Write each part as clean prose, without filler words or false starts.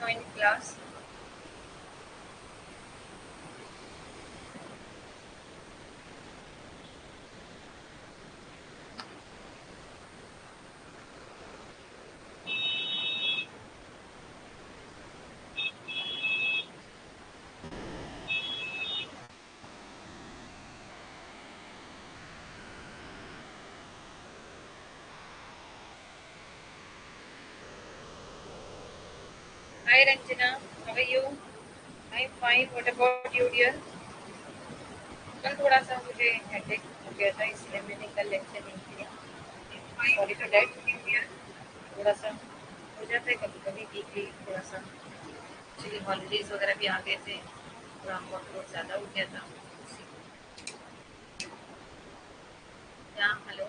join class. Hi Ranjana, how are you? I'm fine. What about you, dear? कल थोड़ा सा मुझे headache हो गया था इसलिए मैंने कल लेक्चर नहीं किया. Sorry for that. थोड़ा सा हो जाता है कभी कभी वीकली थोड़ा सा. एक्चुअली हॉलीडेज वगैरह भी आ गए थे, थोड़ा वर्कलोड ज़्यादा हो गया था. Yeah, hello.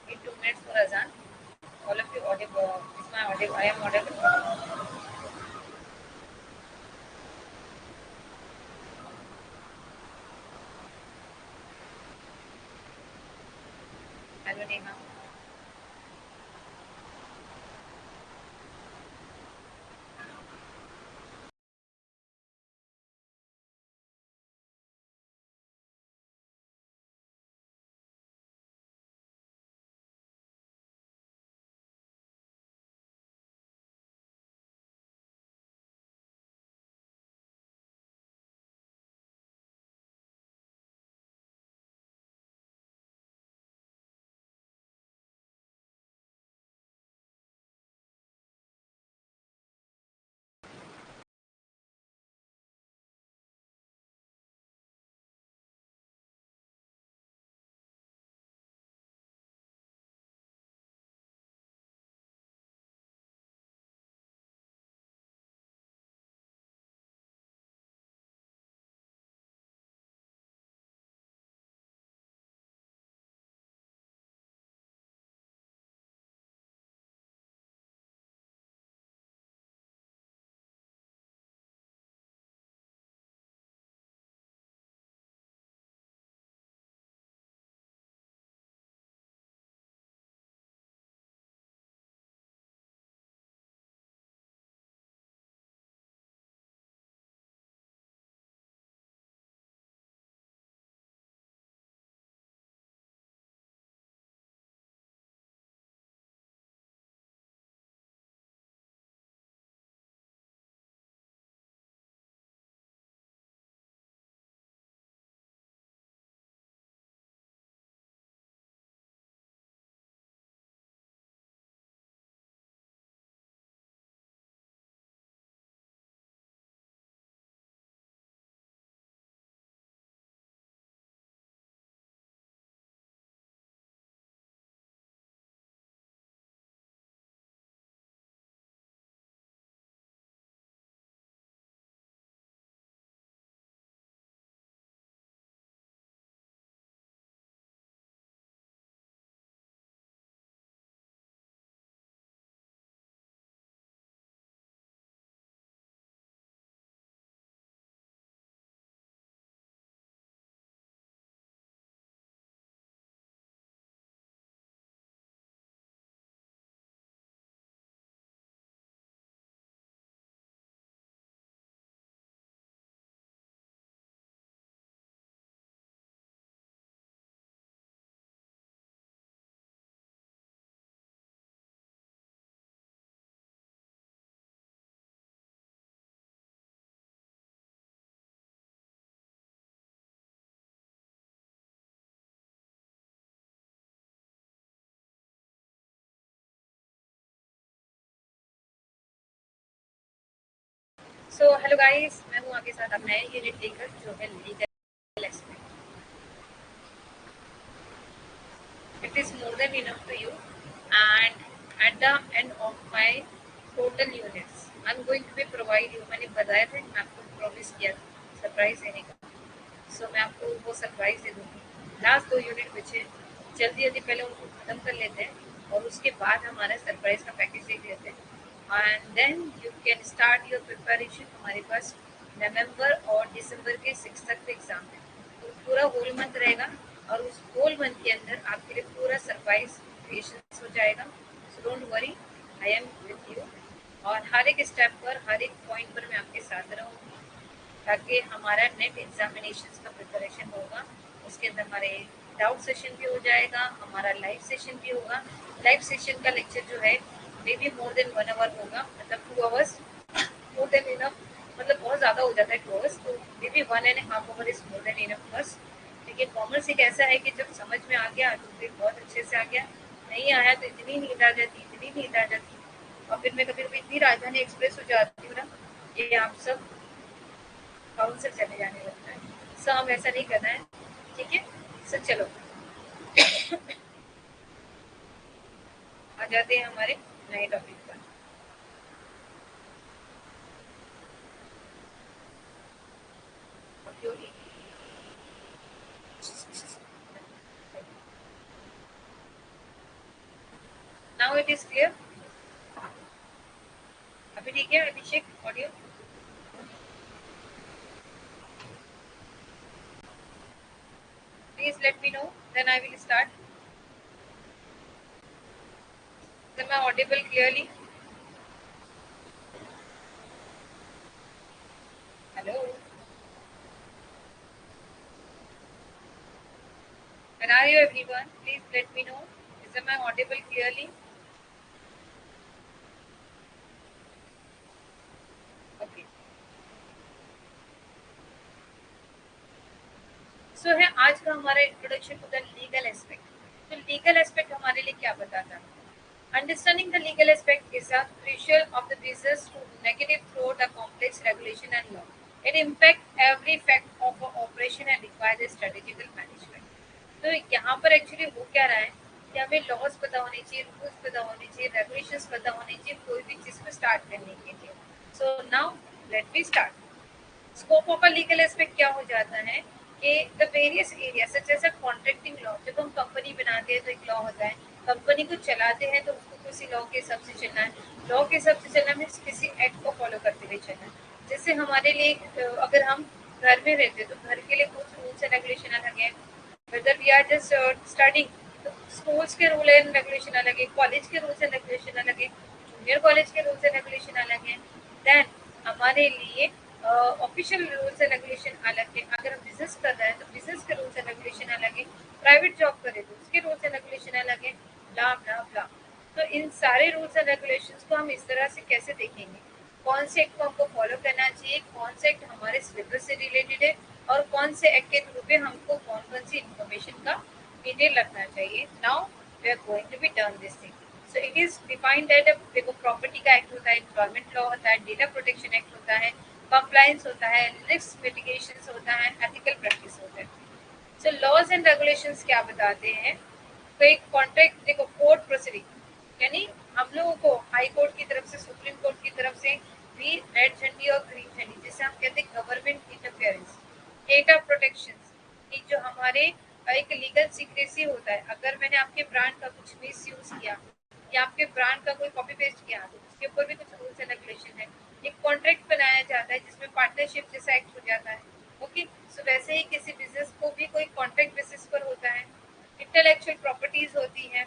In 2 minutes for Azan. All of you audible. Is my audible? I am audible. Hello, Neha. So hello guys, मैं हूँ आपके साथ अब नए यूनिट लेकर जो है legal aspect. It is more than enough to you, and at the end of my total units, I'm going to be provide you. मैंने बताया था मैं आपको प्रॉमिस किया था सरप्राइज देने का. सो मैं आपको वो सरप्राइज दे दूँगी. लास्ट 2 यूनिट बचे, जल्दी जल्दी पहले उनको ख़त्म कर लेते हैं और उसके बाद हमारा सरप्राइज का पैकेज देख लेते हैं. And then you can start your preparation. हमारे पास नवंबर और दिसंबर के 6 तक एग्ज़ाम है, तो पूरा होल मंथ रहेगा और उस होल मंथ के अंदर आपके लिए पूरा सरप्राइज क्रिएशन हो जाएगा. So don't worry, I am with you. और हर एक स्टेप पर, हर एक पॉइंट पर मैं आपके साथ रहूँगी, ताकि हमारा नेट एग्जामिनेशन का प्रिपरेशन होगा, उसके अंदर हमारे डाउट सेशन भी हो जाएगा, हमारा लाइव सेशन भी होगा। लाइव सेशन का लेक्चर जो है maybe more than 1 hour होगा, मतलब 2 आवर्स मोर देन इनफ, मतलब बहुत ज़्यादा हो जाता है 2 आवर्स, तो may be 1.5 our is more than enough बस। देखिए कॉमर्स एक ऐसा है कि जब समझ में आ गया तो फिर बहुत अच्छे से आ गया, नहीं आया तो इतनी नींद आ जाती, इतनी नींद आ जाती, और फिर मैं कभी कभी इतनी राजधानी एक्सप्रेस हो जाती हूँ ना, ये आप सब बाउंसर चले जाने लगता है। सो हम ऐसा नहीं करना है, ठीक है। सो चलो आ जाते हैं हमारे नए टॉपिक पर। नाउ इट इज क्लियर, अभी ठीक है Abhishek audio? Please let me know, then I will start. Am I audible clearly? Hello? Where are you everyone? Please let me know. Is am I audible clearly? Okay. So है आज का हमारा introduction to the legal aspect. तो legal aspect हमारे लिए क्या बताता है? Understanding the legal aspect is a crucial of the business to navigate through the complex regulation and law. It impacts every fact of the operation and requires a strategical management. तो यहाँ पर actually हो क्या रहा है कि हमें laws पता होने चाहिए, रूल्स पता होने चाहिए, रेगुलेशंस पता होने चाहिए कोई भी चीज़ को स्टार्ट करने के लिए। So now let me start. Scope of a legal aspect क्या हो जाता है कि the various area such as a contracting law. जब हम कंपनी बनाते हैं तो एक लॉ होता है, कंपनी को चलाते हैं तो उसको किसी लॉ के हिसाब से चलना है, लॉ के हिसाब से चलना मीन्स किसी एक्ट को फॉलो करते हुए चलना है। जैसे हमारे लिए अगर हम घर में रहते हैं तो घर के लिए कुछ रूल्स एंड रेगुलेशन अलग है, whether we are just studying तो स्कूल्स के रूल एंड रेगुलेशन अलग है, कॉलेज के रूल्स एंड रेगुलेशन अलग है, जूनियर कॉलेज के रूल्स एंड रेगुलेशन अलग है। देन हमारे लिए ऑफिशियल रूल्स एंड रेगुलेशन अलग है, अगर हम बिजनेस कर रहे हैं तो बिजनेस के रूल्स एंड रेगुलेशन अलग है, प्राइवेट जॉब करें तो उसके रूल्स एंड रेगुलेशन अलग है, ब्ला ब्ला ब्ला। तो इन सारे रूल्स एंड रेगुलेशंस को हम इस तरह से कैसे देखेंगे, कौन से एक्ट को हमको फॉलो करना चाहिए, कौन से एक्ट हमारे सिलेबस से रिलेटेड है, और कौन से एक्ट के थ्रू पे हमको कौन कौन सी इन्फॉर्मेशन का डिटेल रखना चाहिए। Now we are going to be done this thing. So it is defined that देखो प्रॉपर्टी का एक्ट होता है, एम्प्लॉयमेंट लॉ होता है, डेटा प्रोटेक्शन एक्ट होता है, कंप्लायंस होता है, रिस्क मिटिगेशन होता है, एथिकल प्रैक्टिस होता है। सो लॉज एंड रेगुलेशंस क्या बताते हैं, तो एक कॉन्ट्रैक्ट देखो कोर्ट प्रोसीडिंग, यानी हम लोगों को हाई कोर्ट की तरफ से, सुप्रीम कोर्ट की तरफ से भी रेड झंडी और ग्रीन झंडी, जिसे हम कहते हैं गवर्नमेंट इंटरफेरेंस, डेटा प्रोटेक्शन, कि जो हमारे एक लीगल सीक्रेसी होता है, अगर मैंने आपके ब्रांड का कुछ मिस यूज किया या आपके ब्रांड का कोई कॉपी पेस्ट किया तो उसके ऊपर भी कुछ रूल्स एंड रेगुलेशन है। एक कॉन्ट्रैक्ट बनाया जाता है जिसमें पार्टनरशिप जैसा एक्ट हो जाता है। ओके, सो वैसे ही किसी बिजनेस को भी कोई कॉन्ट्रैक्ट बेसिस पर होता है, इंटेलेक्चुअल प्रॉपर्टीज होती है।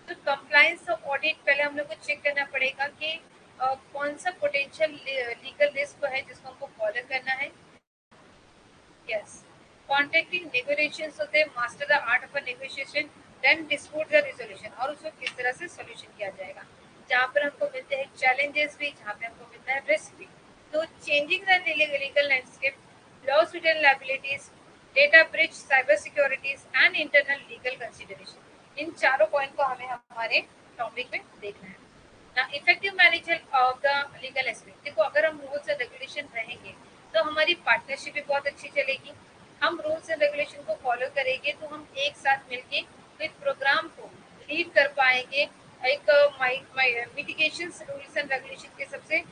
तो कंप्लायंस और ऑडिट पहले हम लोग को चेक करना पड़ेगा कि कौन सा पोटेंशियल लीगल रिस्क है जिसको हमको फॉलो करना है। यस, कॉन्ट्रैक्टिंग नेगोशिएशंस होते हैं, master the art of a negotiation, then dispute the resolution, और उसको किस तरह से सॉल्यूशन किया जाएगा, जहाँ पर हमको मिलते हैं चैलेंजेस भी, जहाँ पे हमको मिलता है रिस्क भी। तो changing the legal landscape, lawsuit and liabilities, data breach, cyber securities and internal legal consideration, इन चारों पॉइंट को हमें हमारे टॉपिक में देखना है ना। Effective manager of the legal aspect, देखो अगर हम रूल्स एंड रेगुलेशन रहेंगे तो हमारी पार्टनरशिप भी बहुत अच्छी चलेगी। हम रूल्स एंड रेगुलेशन को फॉलो करेंगे तो हम एक साथ मिलके एक प्रोग्राम को लीड कर पाएंगे, एक मिटिगेशन रूल्स एंड रेगुलेशन के सबसे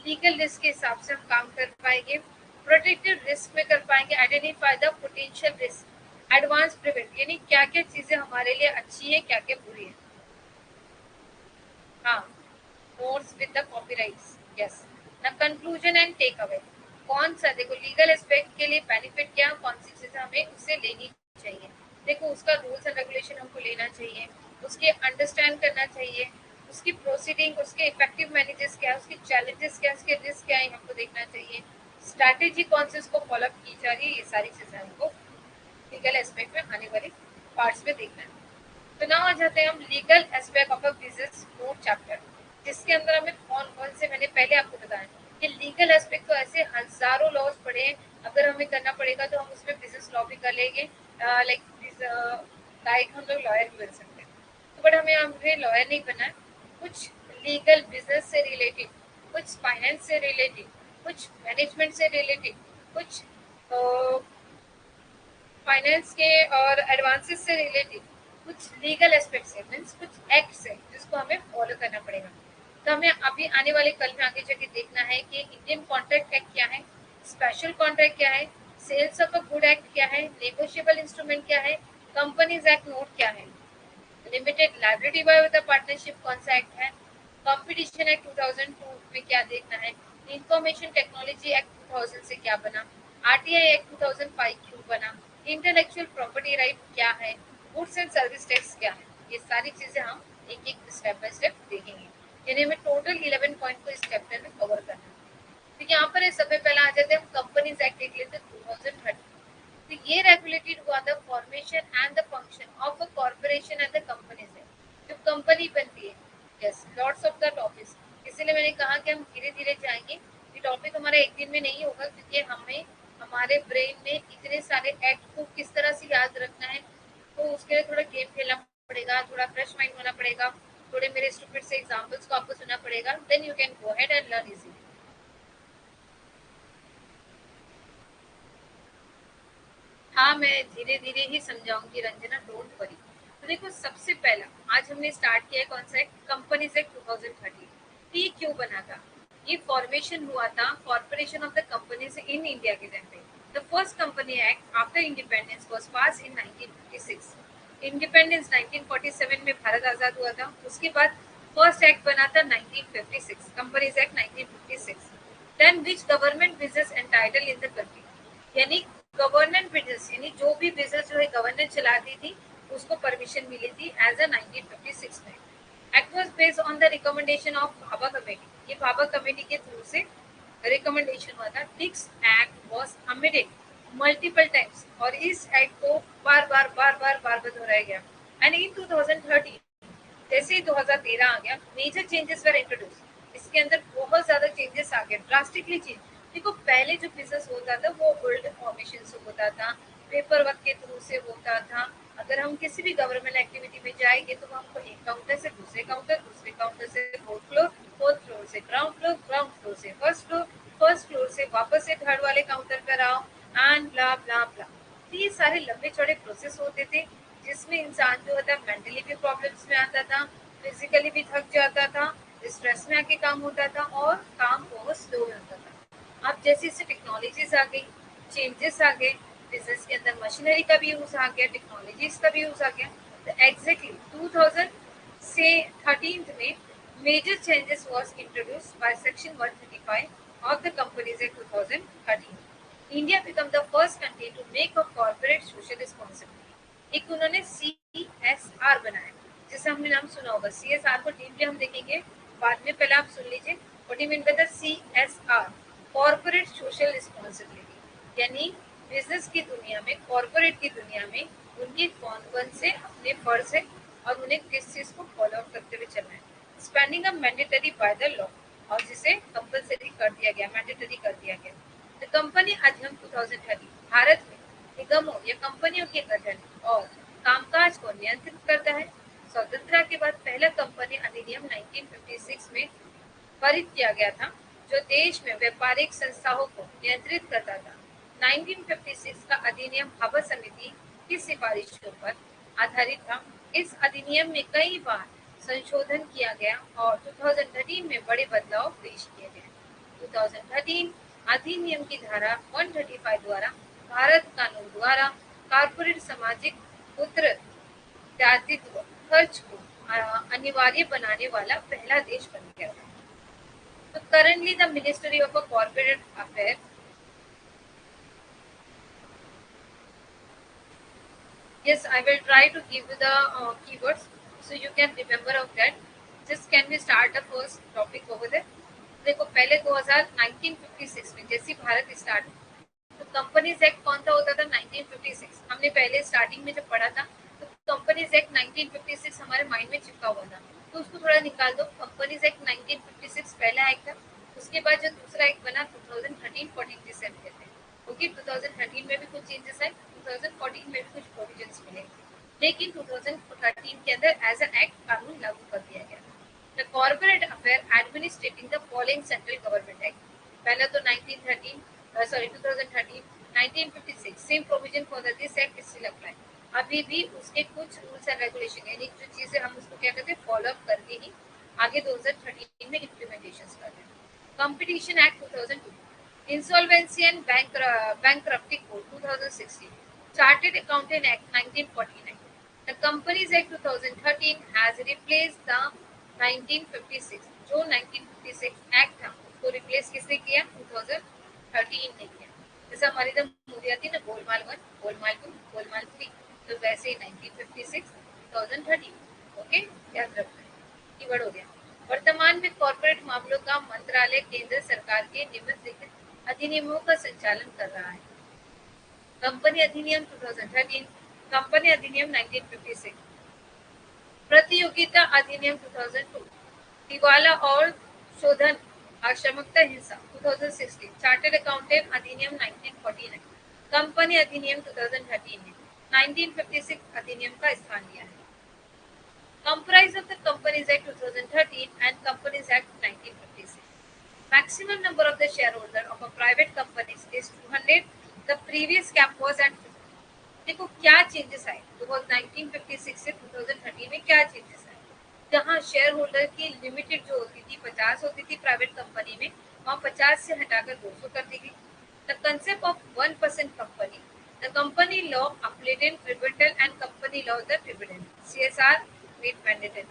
लीगल रिस्क के हिसाब से हम काम कर पाएंगे, प्रोटेक्टिव रिस्क में कर पाएंगे, identify the potential risk, advance prevent, यानी क्या क्या चीजें हमारे लिए अच्छी है, क्या क्या बुरी है। हाँ, notes with the copyrights, yes ना। कंक्लूजन एंड टेक अवे, कौन सा देखो लीगल एस्पेक्ट के लिए बेनिफिट क्या, कौन सी चीजें हमें उससे लेनी चाहिए। देखो उसका रूल्स एंड रेगुलेशन हमको लेना चाहिए, उसके अंडरस्टैंड करना चाहिए, उसकी प्रोसीडिंग, उसके इफेक्टिव मैनेजेस क्या है, उसके चैलेंजेस क्या है, उसके रिस्क क्या है, हमको देखना चाहिए। स्ट्रैटेजी कौन सी उसको फॉलो की जा रही है, ये सारी चीजें हमको लीगल एस्पेक्ट में आने वाले पार्ट्स में देखना है। तो ना आ जाते हैं हम legal aspect of a business note chapter, जिसके अंदर हमें कौन कौन से, मैंने पहले आपको बताया कि लीगल एस्पेक्ट तो ऐसे हजारों लॉज पड़े हैं, अगर हमें करना पड़ेगा तो हम उसमें बिजनेस लॉ भी कर लेंगे, लाइक हम लोग लॉयर भी बन सकते हैं। तो बट हमें लॉयर नहीं बनना है। कुछ लीगल बिजनेस से रिलेटेड, कुछ फाइनेंस से रिलेटेड, कुछ मैनेजमेंट से रिलेटेड, कुछ फाइनेंस के और एडवांसेस से रिलेटेड, कुछ लीगल एस्पेक्ट से, मीन्स कुछ एक्ट है जिसको हमें फॉलो करना पड़ेगा। तो हमें अभी आने वाले कल में आगे जाके देखना है कि इंडियन कॉन्ट्रैक्ट एक्ट क्या है, स्पेशल कॉन्ट्रैक्ट क्या है, sales of a good act क्या है, नेगोशिएबल इंस्ट्रूमेंट क्या है, कंपनीज एक्ट नोट क्या है, limited liability by with partnership कौन सा एक्ट है, कंपटीशन एक्ट 2002 में क्या देखना है, इंफॉर्मेशन टेक्नोलॉजी एक्ट 2000 से क्या बना, आरटीआई एक्ट 2005 क्यों बना, इंटेलेक्चुअल प्रॉपर्टी राइट क्या है, गुड्स एंड सर्विस टैक्स क्या है। ये सारी चीजें हम एक एक स्टेप बाय स्टेप देखेंगे, यानी हमें टोटल 11 पॉइंट को इस चैप्टर में कवर करना है। तो यहाँ पर सबसे पहले आ जाते हैं हम कंपनीज एक्ट देख लेते हैं 2013। तो ये रेगुलेटेड हुआ था formation and the function of a corporation and the companies है, जो कंपनी बनती है। Yes, lots of the topics, इसीलिए मैंने कहा कि हम धीरे धीरे जाएंगे। ये टॉपिक हमारा एक दिन में नहीं होगा, क्योंकि हमें हमारे ब्रेन में इतने सारे एक्ट को किस तरह से याद रखना है, तो उसके लिए थोड़ा गेम खेलना पड़ेगा, थोड़ा फ्रेश माइंड होना पड़ेगा, थोड़े मेरे स्टूपिड से एग्जांपल्स को आपको सुनना पड़ेगा, then you can go ahead and learn easily. हाँ, मैं धीरे धीरे ही समझाऊंगी रंजना, डोंट वरी। तो देखो, सबसे पहला आज हमने स्टार्ट किया है कौन सा है, कंपनीज एक्ट 2013। ये क्यों बना था, ये फॉर्मेशन हुआ था corporation of the companies in India के टाइम पे। The first company act after independence was pass in 1956। Independence 1947 में भारत आजाद हुआ था, उसके बाद फर्स्ट एक्ट बना था 1956, companies act 1956। Then which government business entitle in the country, यानी गवर्नमेंट बिजनेस, यानी जो भी बिजनेस जो है गवर्नमेंट चलाती थी, उसको परमिशन मिली थी एज अ 1956 में। Act was based on the recommendation of Bhabha committee, ये भाभा कमेटी के थ्रू से रिकमेंडेशन हुआ था। This act was amended multiple times, और इस एक्ट को बार बार दोहराया गया। एंड इन 2013, जैसे ही 2013 आ गया, मेजर चेंजेस वर इंट्रोड्यूस। इसके अंदर बहुत ज्यादा चेंजेस आ गए, ड्रास्टिकली चेंज। देखो, पहले जो बिजनेस होता था वो ओल्ड फॉर्मेशन से होता था, पेपर वर्क के थ्रू से होता था। अगर हम किसी भी गवर्नमेंट एक्टिविटी में जाएंगे तो हमको एक काउंटर से दूसरे काउंटर, दूसरे काउंटर से फोर्थ फ्लोर से ग्राउंड फ्लोर, ग्राउंड फ्लोर से फर्स्ट फ्लोर, फर्स्ट फ्लोर से वापस से थर्ड वाले काउंटर पर आओ, एंड ब्ला ब्ला ब्ला। तो ये सारे लंबे चौड़े प्रोसेस होते थे, जिसमें इंसान जो होता है मेंटली भी प्रॉब्लम्स में आता था, फिजिकली भी थक जाता था, स्ट्रेस में आके काम होता था, और काम बहुत स्लो में होता था। अब जैसे जैसे टेक्नोलॉजीज आ गई, चेंजेस आ गए, बिजनेस के अंदर मशीनरी का भी यूज आ गया, टेक्नोलॉजीज का भी यूज आ गया। तो एग्जैक्टली 2000 से 13 में major changes was introduced by section 135 of the companies act 2013। India become the first country to make a corporate social responsibility. एक उन्होंने CSR बनाया, जैसे हमने नाम सुना होगा। CSR को डीपली हम देखेंगे बाद में, पहले आप सुन लीजिए what you mean by the CSR, corporate social responsibility. यानी बिजनेस की दुनिया में, कॉर्पोरेट की दुनिया में उनकी कौन कौन से अपने फर्ज है, और उन्हें किस चीज को फॉलो करते हुए चलना है। Spending a mandatory by the law, और जिसे कंपलसरी कर दिया गया, मैंडेटरी कर दिया गया। द कंपनी अधिनियम 2013 भारत में निगमों या कंपनियों के गठन और कामकाज को नियंत्रित करता है। स्वतंत्रता के बाद पहला कंपनी अधिनियम 1956 में पारित किया गया था, जो देश में व्यापारिक संस्थाओं को नियंत्रित करता था। 1956 का अधिनियम भाभा समिति की सिफारिशों पर आधारित था। इस अधिनियम में कई बार संशोधन किया गया और 2013 में बड़े बदलाव पेश किए गए। 2013 अधिनियम की धारा 135 द्वारा भारत कानून द्वारा कॉर्पोरेट सामाजिक उत्तरदायित्व खर्च को अनिवार्य बनाने वाला पहला देश बन गया था। So currently the Ministry of Corporate Affairs, yes, I will try to give you the keywords so you can remember of that. Just can we start the first topic over there. देखो पहले 1956 में जैसे Bharat start, तो companies act कौन सा होता था 1956, हमने पहले स्टार्टिंग में जब पढ़ा था तो कंपनीज एक्ट 1956 हमारे माइंड में चिपका हुआ था, तो उसको थोड़ा निकाल दो। कंपनीज एक्ट 1956 पहला एक्ट था, उसके बाद जो दूसरा एक्ट बना 2013-14 जिसे हम कहते हैं, क्योंकि 2013 में भी कुछ चेंजेस आए, 2014 में भी कुछ प्रोविजंस मिले, लेकिन 2013 के अंदर एज एन एक्ट कानून लागू कर दिया गया। The corporate affair administrating the following central government act, पहला तो 2013 1956 same provision for this act still apply. अभी भी उसके कुछ रूल्स एंड रेगुलेशन यानी जो चीजें हम उसको क्या कहते हैं फॉलो अप करके ही आगे 2013 में इम्प्लीमेंटेशन कर रहे हैं। Competition act 2002, insolvency and bankruptcy code 2016, chartered accountant act 1949, the companies act 2013 has replaced the 1956, जो 1956 एक्ट था उसको रिप्लेस किसने किया 2013 ने किया। जैसे हमारी जब मूवी आती है ना गोलमाल 1, गोलमाल 2, गोलमाल 3, तो वैसे ही 1956 2013। ओके, याद रखना है, कीवर्ड हो गया। वर्तमान में कॉर्पोरेट मामलों का मंत्रालय केंद्र सरकार के निम्नलिखित अधिनियमों का संचालन कर रहा है। कंपनी अधिनियम 2013, कंपनी अधिनियम 1956, प्रतियोगिता अधिनियम 2002, दिवाला और शोधन आक्रामकता हिंसा 2016, चार्टर्ड अकाउंटेंट अधिनियम 1949, कंपनी अधिनियम 2013 ने 1956 अधिनियम का स्थान लिया है। Comprise of the Companies Act 2013 and Companies Act 1956. Maximum number of the shareholder of a private company is 200. The previous cap was at 50. देखो क्या चेंजेस आए 1956 से 2013 में, क्या चेंजेस आए। जहाँ शेयर होल्डर की लिमिटेड जो होती थी 50 होती थी प्राइवेट कंपनी में, वहाँ 50 से हटाकर 200 कर दी गई। The concept of 1% company, the company law appellate tribunal and company law the tribunal, CSR made mandatory.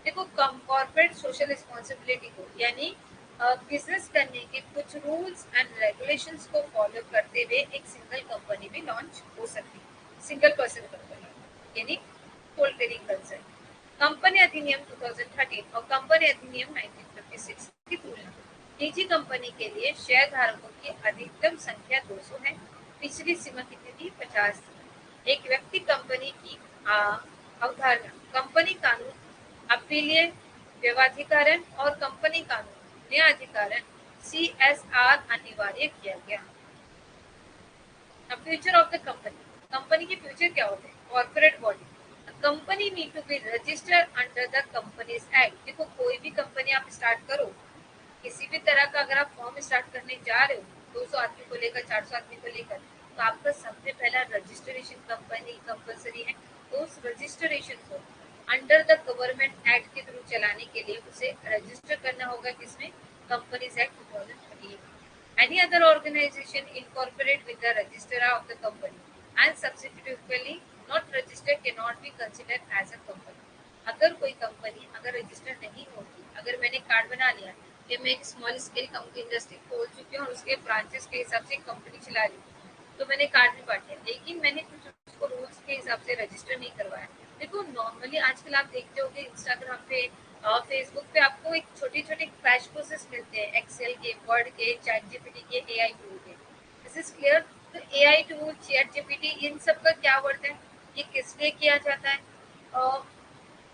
देखो कॉर्पोरेट सोशल रिस्पॉन्सिबिलिटी को यानी बिजनेस करने के कुछ रूल्स एंड रेगुलेशंस को फॉलो करते हुए एक सिंगल कंपनी भी लॉन्च हो सकती है, सिंगल पर्सन कंपनी यानी सोल ट्रेडिंग कंसर्न। कंपनी अधिनियम 2013 और कंपनी अधिनियम 1956 की तुलना, निजी कंपनी के लिए शेयर धारकों की अधिकतम संख्या 200 है, पिछली सीमा कितनी थी 50 थी। एक व्यक्ति कंपनी की अवधारणा, कंपनी कानून, अपीलीय व्यवधिकरण और कंपनी कानून न्यायाधिकरण CSR अनिवार्य किया गया। Future of the company, company के फ्यूचर क्या होते हैं। Corporate body, company need to be registered under the companies act. देखो कोई भी कंपनी आप स्टार्ट करो, किसी भी तरह का अगर आप फॉर्म स्टार्ट करने जा रहे हो 200 आदमी को लेकर 400 आदमी को लेकर, तो आपका सबसे पहला रजिस्ट्रेशन कंपनी कंपलसरी है। तो उस रजिस्ट्रेशन को अंडर द गवर्नमेंट एक्ट के थ्रू चलाने के लिए उसे रजिस्टर करना होगा किसमें, companies act 2013। Any other organization incorporate with the registrar of the company and subsequently not registered cannot be considered as a company. अगर कोई कंपनी अगर रजिस्टर नहीं होगी, अगर मैंने कार्ड बना लिया कि मैं एक स्मॉल स्केल कंपनी इंडस्ट्री खोल चुकी हूँ और उसके ब्रांचेस के हिसाब से कंपनी चला रही हूँ, तो मैंने कार्ड भी बांट लिया, लेकिन मैंने कुछ उसको रूल्स के हिसाब से रजिस्टर नहीं करवाया। देखो नॉर्मली आजकल आप देखते होंगे इंस्टाग्राम पे और फेसबुक पे आपको एक छोटे छोटे क्रैश कोर्सेज मिलते हैं, एक्सेल के, वर्ड के, चैट जीपीटी के, एआई टूल के। This is clear. तो एआई टूल, चैट जीपीटी, इन सब का क्या वर्ड है, ये किस लिए किया जाता है और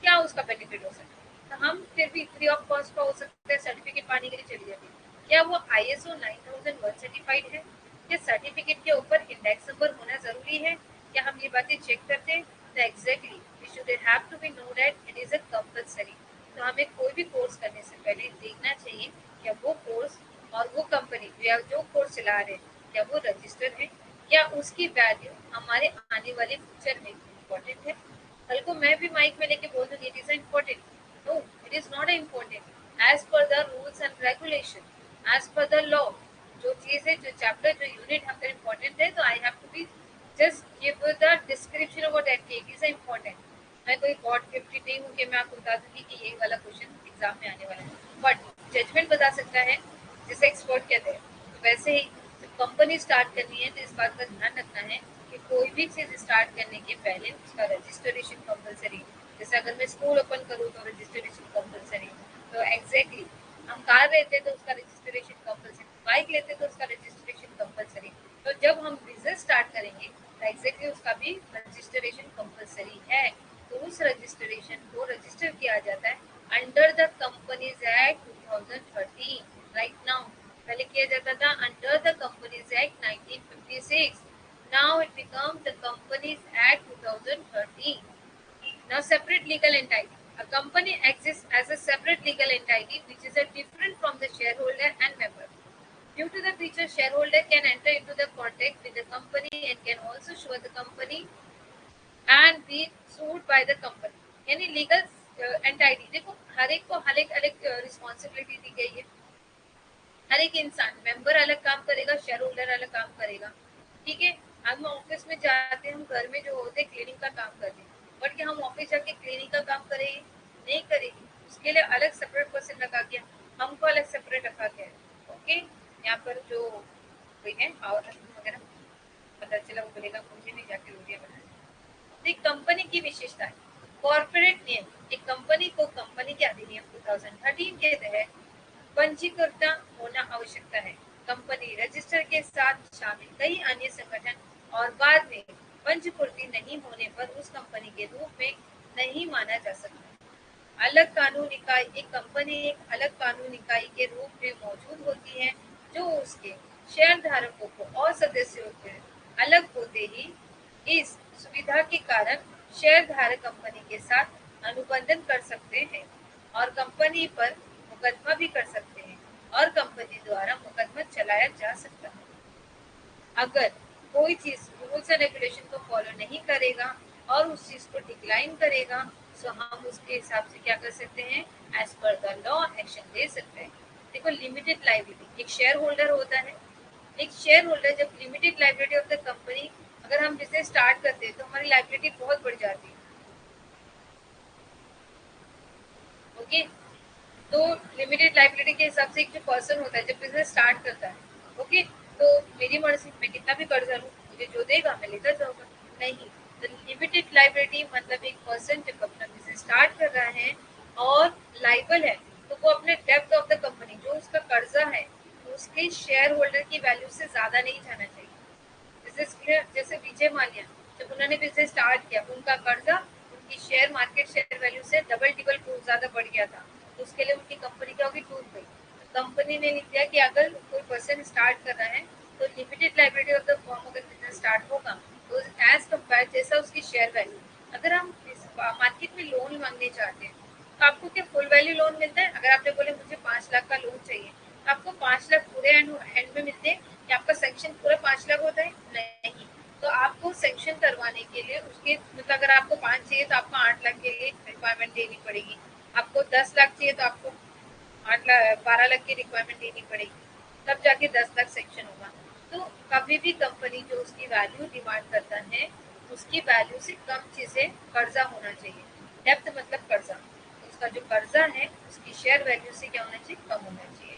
क्या उसका बेनिफिट हो सकता है। तो हम फिर भी फ्री ऑफ कॉस्ट का हो सकता है, सर्टिफिकेट पाने के लिए चली जाती है। क्या वो ISO 9001 सर्टिफाइड है, क्या सर्टिफिकेट के ऊपर इंडेक्स नंबर होना जरूरी है, क्या हम ये बातें चेक करते हैं। तो exactly we should have to be know that it is a compulsory. तो हमें कोई भी कोर्स करने से पहले देखना चाहिए क्या वो कोर्स और वो कंपनी या जो कोर्स चला रहे हैं क्या वो रजिस्टर्ड है, क्या उसकी वैल्यू हमारे आने वाले फ्यूचर में इम्पोर्टेंट है। कल को मैं भी माइक में लेके बोल दूंगी it is important, no it is not important. As per the rules and regulation, as per the law, जो चीज है, जो चैप्टर, जो यूनिट अगर इम्पोर्टेंट है तो I have to be just give the description of what it is important. मैं कोई गॉड गिफ्टेड नहीं हूँ कि मैं आपको बता दूंगी कि ये वाला क्वेश्चन एग्जाम में आने वाला है, बट जजमेंट बता सकता है जिसे एक्सपर्ट कहते हैं। तो वैसे ही जब कंपनी स्टार्ट करनी है तो इस बात का ध्यान रखना है कि कोई भी चीज़ स्टार्ट करने के पहले उसका रजिस्ट्रेशन कंपलसरी। जैसे अगर मैं स्कूल ओपन करूँ तो रजिस्ट्रेशन कंपलसरी, तो एग्जैक्टली हम कार लेते तो उसका रजिस्ट्रेशन कंपलसरी, बाइक लेते तो उसका रजिस्ट्रेशन कंपलसरी। तो जब हम बिजनेस स्टार्ट करेंगे तो एग्जैक्टली उसका भी रजिस्ट्रेशन कंपलसरी है। तो उस रजिस्ट्रेशन को रजिस्टर किया जाता है under the companies act 2013 right now. पहले किया जाता था under the companies act 1956, now it become the companies act 2013। Now, separate legal entity. A company exists as a separate legal entity which is a different from the shareholder and member. Due to the feature, shareholder can enter into the contact with the company and can also sue the company and be sued by the company. यानी legal entity देखो, हर एक को हर एक अलग responsibility दी गई है। हर एक इंसान मेंबर अलग काम करेगा, शेयर होल्डर अलग काम करेगा। ठीक है, हम ऑफिस में जाते हैं, हम घर में जो होते हैं क्लीनिंग का काम करते हैं, बट क्या हम ऑफिस जाके क्लीनिंग का काम करेंगे? नहीं करेंगे। उसके लिए अलग सेपरेट पर्सन रखा गया, हमको अलग सेपरेट रखा गया है। ओके, यहाँ पर जो कोई है पावर हस्बैंड वगैरह पता चला वो बोलेगा मुझे नहीं जाके रोटियां बनानी। तो एक कंपनी की विशेषता है कॉर्पोरेट नियम। एक कंपनी को कंपनी के अधिनियम 2013 के तहत पंजीकृत होना आवश्यकता है। कंपनी रजिस्टर के साथ शामिल कई अन्य संगठन और बाद में पंजीकृति नहीं होने पर उस कंपनी के रूप में नहीं माना जा सकता। अलग कानून इकाई। एक कंपनी एक अलग कानून इकाई के रूप में मौजूद होती है जो उसके शेयर धारकों को और सदस्यों के अलग होते ही इस सुविधा के कारण शेयर धारक कंपनी के साथ अनुबंधन कर सकते हैं और कंपनी पर मुकदमा भी कर सकते हैं और कंपनी द्वारा मुकदमा चलाया जा सकता है। अगर कोई चीज रूल्स एंड रेगुलेशन को फॉलो नहीं करेगा और उस चीज को डिक्लाइन करेगा तो हम उसके हिसाब से क्या कर सकते हैं, as per the law action ले सकते हैं। देखो, लिमिटेड लाइबिलिटी। एक शेयर होल्डर होता है, एक शेयर होल्डर जब limited liability of the company, अगर हम बिजनेस स्टार्ट करते हैं तो हमारी लाइबिलिटी बहुत बढ़ जाती है। ओके, तो लिमिटेड लाइबिलिटी के हिसाब से एक जो पर्सन होता है जब बिजनेस स्टार्ट करता है, ओके, तो मेरी मर्जी, मैं कितना भी कर्जा लूँ, मुझे जो देगा मैं लेता जाऊंगा। नहीं, तो लिमिटेड लाइबिलिटी मतलब एक पर्सन जब अपना बिजनेस स्टार्ट कर रहा है और लाइबल है तो वो अपने डेप्थ ऑफ द कंपनी, जो उसका कर्जा है, उसके शेयर होल्डर की वैल्यू से ज्यादा नहीं जाना चाहिए। Business clear? जैसे विजय माल्या, जब उन्होंने बिजनेस स्टार्ट किया, उनका कर्जा उनकी शेयर मार्केट शेयर वैल्यू से डबल टिबल ज्यादा बढ़ गया था, तो उसके लिए उनकी कंपनी क्या होगी, टूट गई। कंपनी ने लिख दिया कि अगर कोई पर्सन स्टार्ट कर रहा है तो limited liability of the form अगर बिजनेस स्टार्ट होगा तो एज कम्पेयर जैसा उसकी शेयर वैल्यू, अगर हम मार्केट में लोन मांगने चाहते हैं तो आपको क्या फुल वैल्यू लोन मिलता है? अगर आपने बोले मुझे 5 लाख का लोन चाहिए तो आपको 5 लाख पूरे हैंड में मिलते हैं या आपका सेंक्शन पूरा 5 लाख होता है? नहीं। तो आपको सेंक्शन करवाने के लिए उसके मतलब अगर आपको 5 चाहिए तो आपको 8 लाख के लिए रिक्वायरमेंट देनी पड़ेगी। आपको 10 लाख चाहिए तो आपको 8 लाख 12 लाख की रिक्वायरमेंट देनी पड़ेगी, तब जाके 10 लाख सेक्शन होगा। तो कभी भी कंपनी जो उसकी वैल्यू डिमांड करता है उसकी वैल्यू से कम चीजें कर्जा होना चाहिए। डेप्थ मतलब कर्जा, तो उसका जो कर्जा है उसकी शेयर वैल्यू से क्या होना चाहिए, कम होना चाहिए।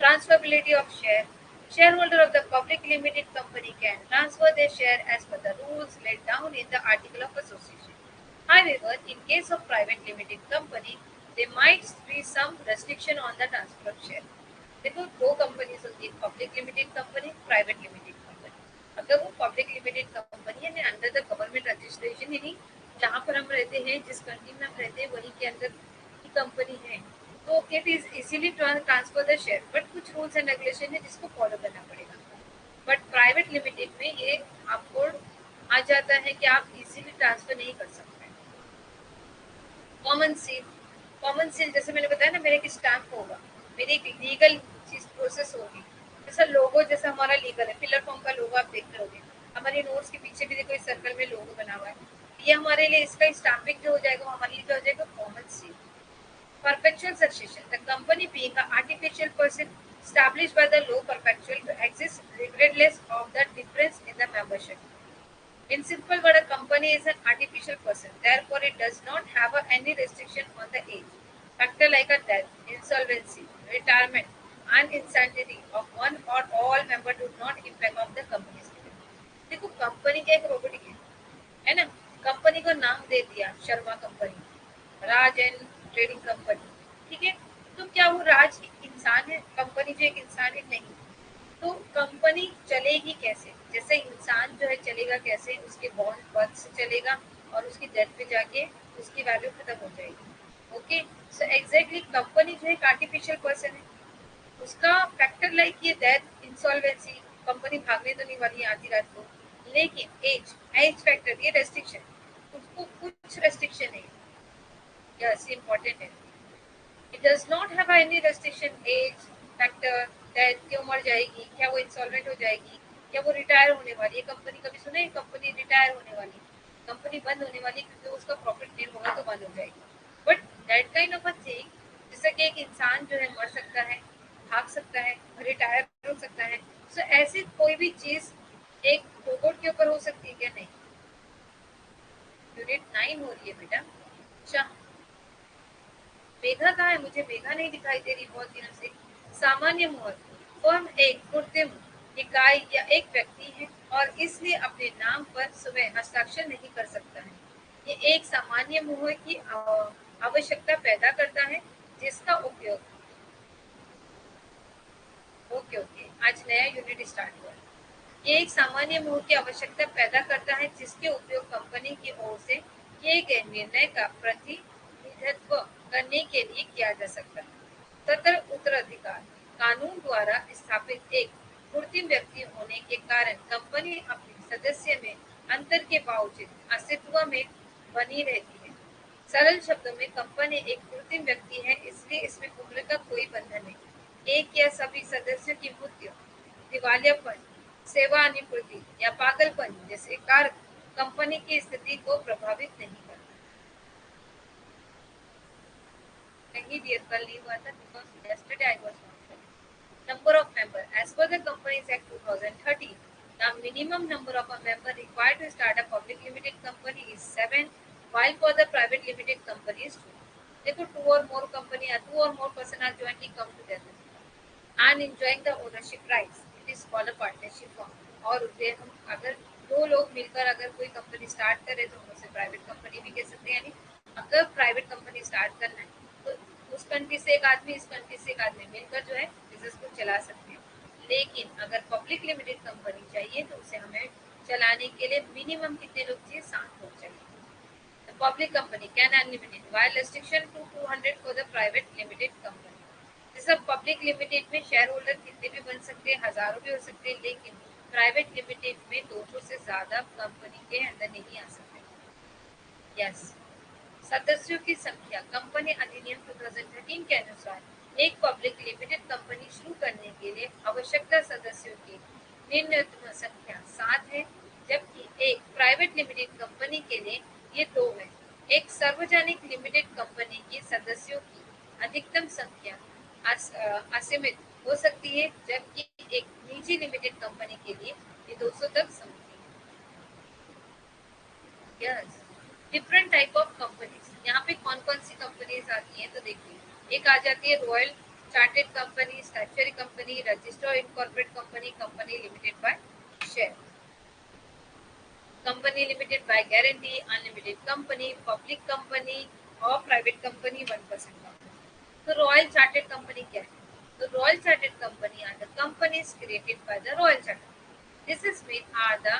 Transferability of share. Shareholder of the public limited company can transfer their share as per the rules laid down in the article of association. However, in case of private limited company, there might be some restriction on the transfer of share. देखो, दो companies होती है, public limited company, private limited company. अगर वो public limited company है under the government registration, यानी जहाँ पर हम रहते हैं, जिस कंट्री में हम रहते हैं वहीं के अंदर की कंपनी है, तो it is easily transfer the share, but कुछ रूल्स एंड रेगुलेशन है जिसको फॉलो करना पड़ेगा। बट प्राइवेट लिमिटेड में ये आपको आ जाता है कि आप इजीली ट्रांसफर नहीं कर सकते। Common seal. कॉमन सील जैसे मैंने बताया ना, मेरे एक स्टैम्प होगा, मेरी एक लीगल चीज प्रोसेस होगी। जैसा लोगो, जैसा हमारा लीगल है, पिलर फॉर्म का लोगो आप देख रहे होगे, हमारे नोट्स के पीछे भी देखो इस सर्कल में लोगो बना हुआ है, ये हमारे लिए इसका स्टैम्पिंग जो हो जाएगा वो हमारे लिए क्या हो जाएगा, common seal. Perpetual succession. The company being an artificial person established by the law perpetual to exist regardless of the difference in the membership. In simple word, a company is an artificial person. Therefore, it does not have any restriction on the age. Factor like a death, insolvency, retirement, and insanity of one or all member do not impact on the company's life. देखो, company क्या एक robotic है ना? Company को नाम दे दिया Sharma company, Raj and trading company, ठीक है? तो क्या वो राज एक इंसान है, कंपनी जो एक इंसान है? नहीं। तो कंपनी चलेगी कैसे? जैसे इंसान जो है चलेगा कैसे, उसके बॉन्ड बर्थ से चलेगा और उसकी डेथ पे जाके उसकी वैल्यू खत्म हो जाएगी। ओके, सो एग्जैक्टली कंपनी जो है एक आर्टिफिशियल पर्सन है, उसका फैक्टर लाइक ये डेथ, इंसॉल्वेंसी, कंपनी भागने तो नहीं वाली है आधी रात को। लेकिन एज, एज फैक्टर, ये रेस्ट्रिक्शन, उसको कुछ रेस्ट्रिक्शन है, यस इम्पोर्टेंट है। It does not have any restriction, age factor, death, क्यों मर जाएगी, क्या वो इंसॉल्वेंट हो जाएगी, क्या वो रिटायर होने वाली है कंपनी? कभी सुना है कंपनी रिटायर होने वाली, कंपनी बंद होने वाली क्योंकि उसका प्रॉफिट नहीं होगा तो बंद हो जाएगी? But that kind of a thing, जैसे कि एक इंसान जो है मर सकता है, भाग सकता है, रिटायर हो सकता है, सो ऐसी कोई भी चीज एक रोबोट के ऊपर हो सकती है क्या? नहीं। यूनिट 9 हो रही है बेटा। अच्छा, मेघा कहाँ है? मुझे मेघा नहीं दिखाई दे रही बहुत दिनों से। सामान्य मुहूर्त, फर्म एक कृत्रिम इकाई या एक व्यक्ति है और इसलिए अपने नाम पर स्वयं हस्ताक्षर नहीं कर सकता है। ये एक सामान्य मुहूर्त की आवश्यकता पैदा करता है जिसका उपयोग, ओके ओके, आज नया यूनिट स्टार्ट हुआ है। ये एक सामान्य मोड़ की आवश्यकता पैदा करता है जिसके उपयोग कंपनी की ओर से किए गए निर्णय का प्रतिनिधित्व करने के लिए किया जा सकता है। सतर उत्तराधिकार, कानून द्वारा स्थापित एक कृत्रिम व्यक्ति होने के कारण कंपनी अपने सदस्य में अंतर के बावजूद अस्तित्व में बनी रहती है। सरल शब्दों में कंपनी एक कृत्रिम व्यक्ति है, इसलिए इसमें उम्र का कोई बंधन नहीं। एक या सभी सदस्यों की मृत्यु, दिवालियापन, सेवानिवृत्ति या पागलपन जैसे कारक कंपनी की स्थिति को प्रभावित नहीं करते। नहीं डियर, कल नहीं हुआ था because yesterday I was not there. Number of member, as per the Companies Act 2013, the minimum number of a member required to start a public limited company is 7, while for the private limited company is 2. देखो, two or more company or two or more person are jointly come together and enjoying the ownership rights, it is called a partnership form. और उसे हम अगर दो लोग मिलकर अगर कोई कंपनी स्टार्ट करें तो हम उसे प्राइवेट कंपनी भी कह सकते हैं। यानी अगर प्राइवेट कंपनी स्टार्ट करना है तो उस कंट्री से एक आदमी, इस कंट्री से एक आदमी मिलकर जो है बिजनेस को चला सकते हैं। लेकिन अगर पब्लिक लिमिटेड कंपनी चाहिए तो उसे हमें चलाने के लिए मिनिमम कितने लोग चाहिए? 7 लोग चाहिए। The public company can unlimited, while restriction to 200 for the private limited company. जैसे पब्लिक लिमिटेड में शेयर होल्डर कितने भी बन सकते हैं, हजारों भी हो सकते हैं, लेकिन प्राइवेट लिमिटेड में 200 से ज्यादा कंपनी के अंदर नहीं आ सकते। यस, सदस्यों की संख्या, कंपनी अधिनियम 2013 के अनुसार एक पब्लिक लिमिटेड कंपनी शुरू करने के लिए आवश्यकता सदस्यों की न्यूनतम संख्या 7 है, जबकि एक प्राइवेट लिमिटेड कंपनी के लिए ये 2 है। एक सार्वजनिक लिमिटेड कंपनी के सदस्यों की अधिकतम संख्या असीमित हो सकती है, जबकि एक निजी लिमिटेड कंपनी के लिए ये 200 तक समझती है। Yes, different type of companies, यहाँ पे कौन कौन सी कंपनीज आती हैं तो देखिए। एक आ जाती है royal chartered company, statutory company, registered incorporate company, company limited by share, company limited by guarantee, unlimited company, public company और प्राइवेट कंपनी 1% कंपनी। तो रॉयल चार्टेड कंपनी क्या है? तो royal chartered company are the companies created by the royal charter. This is mean are the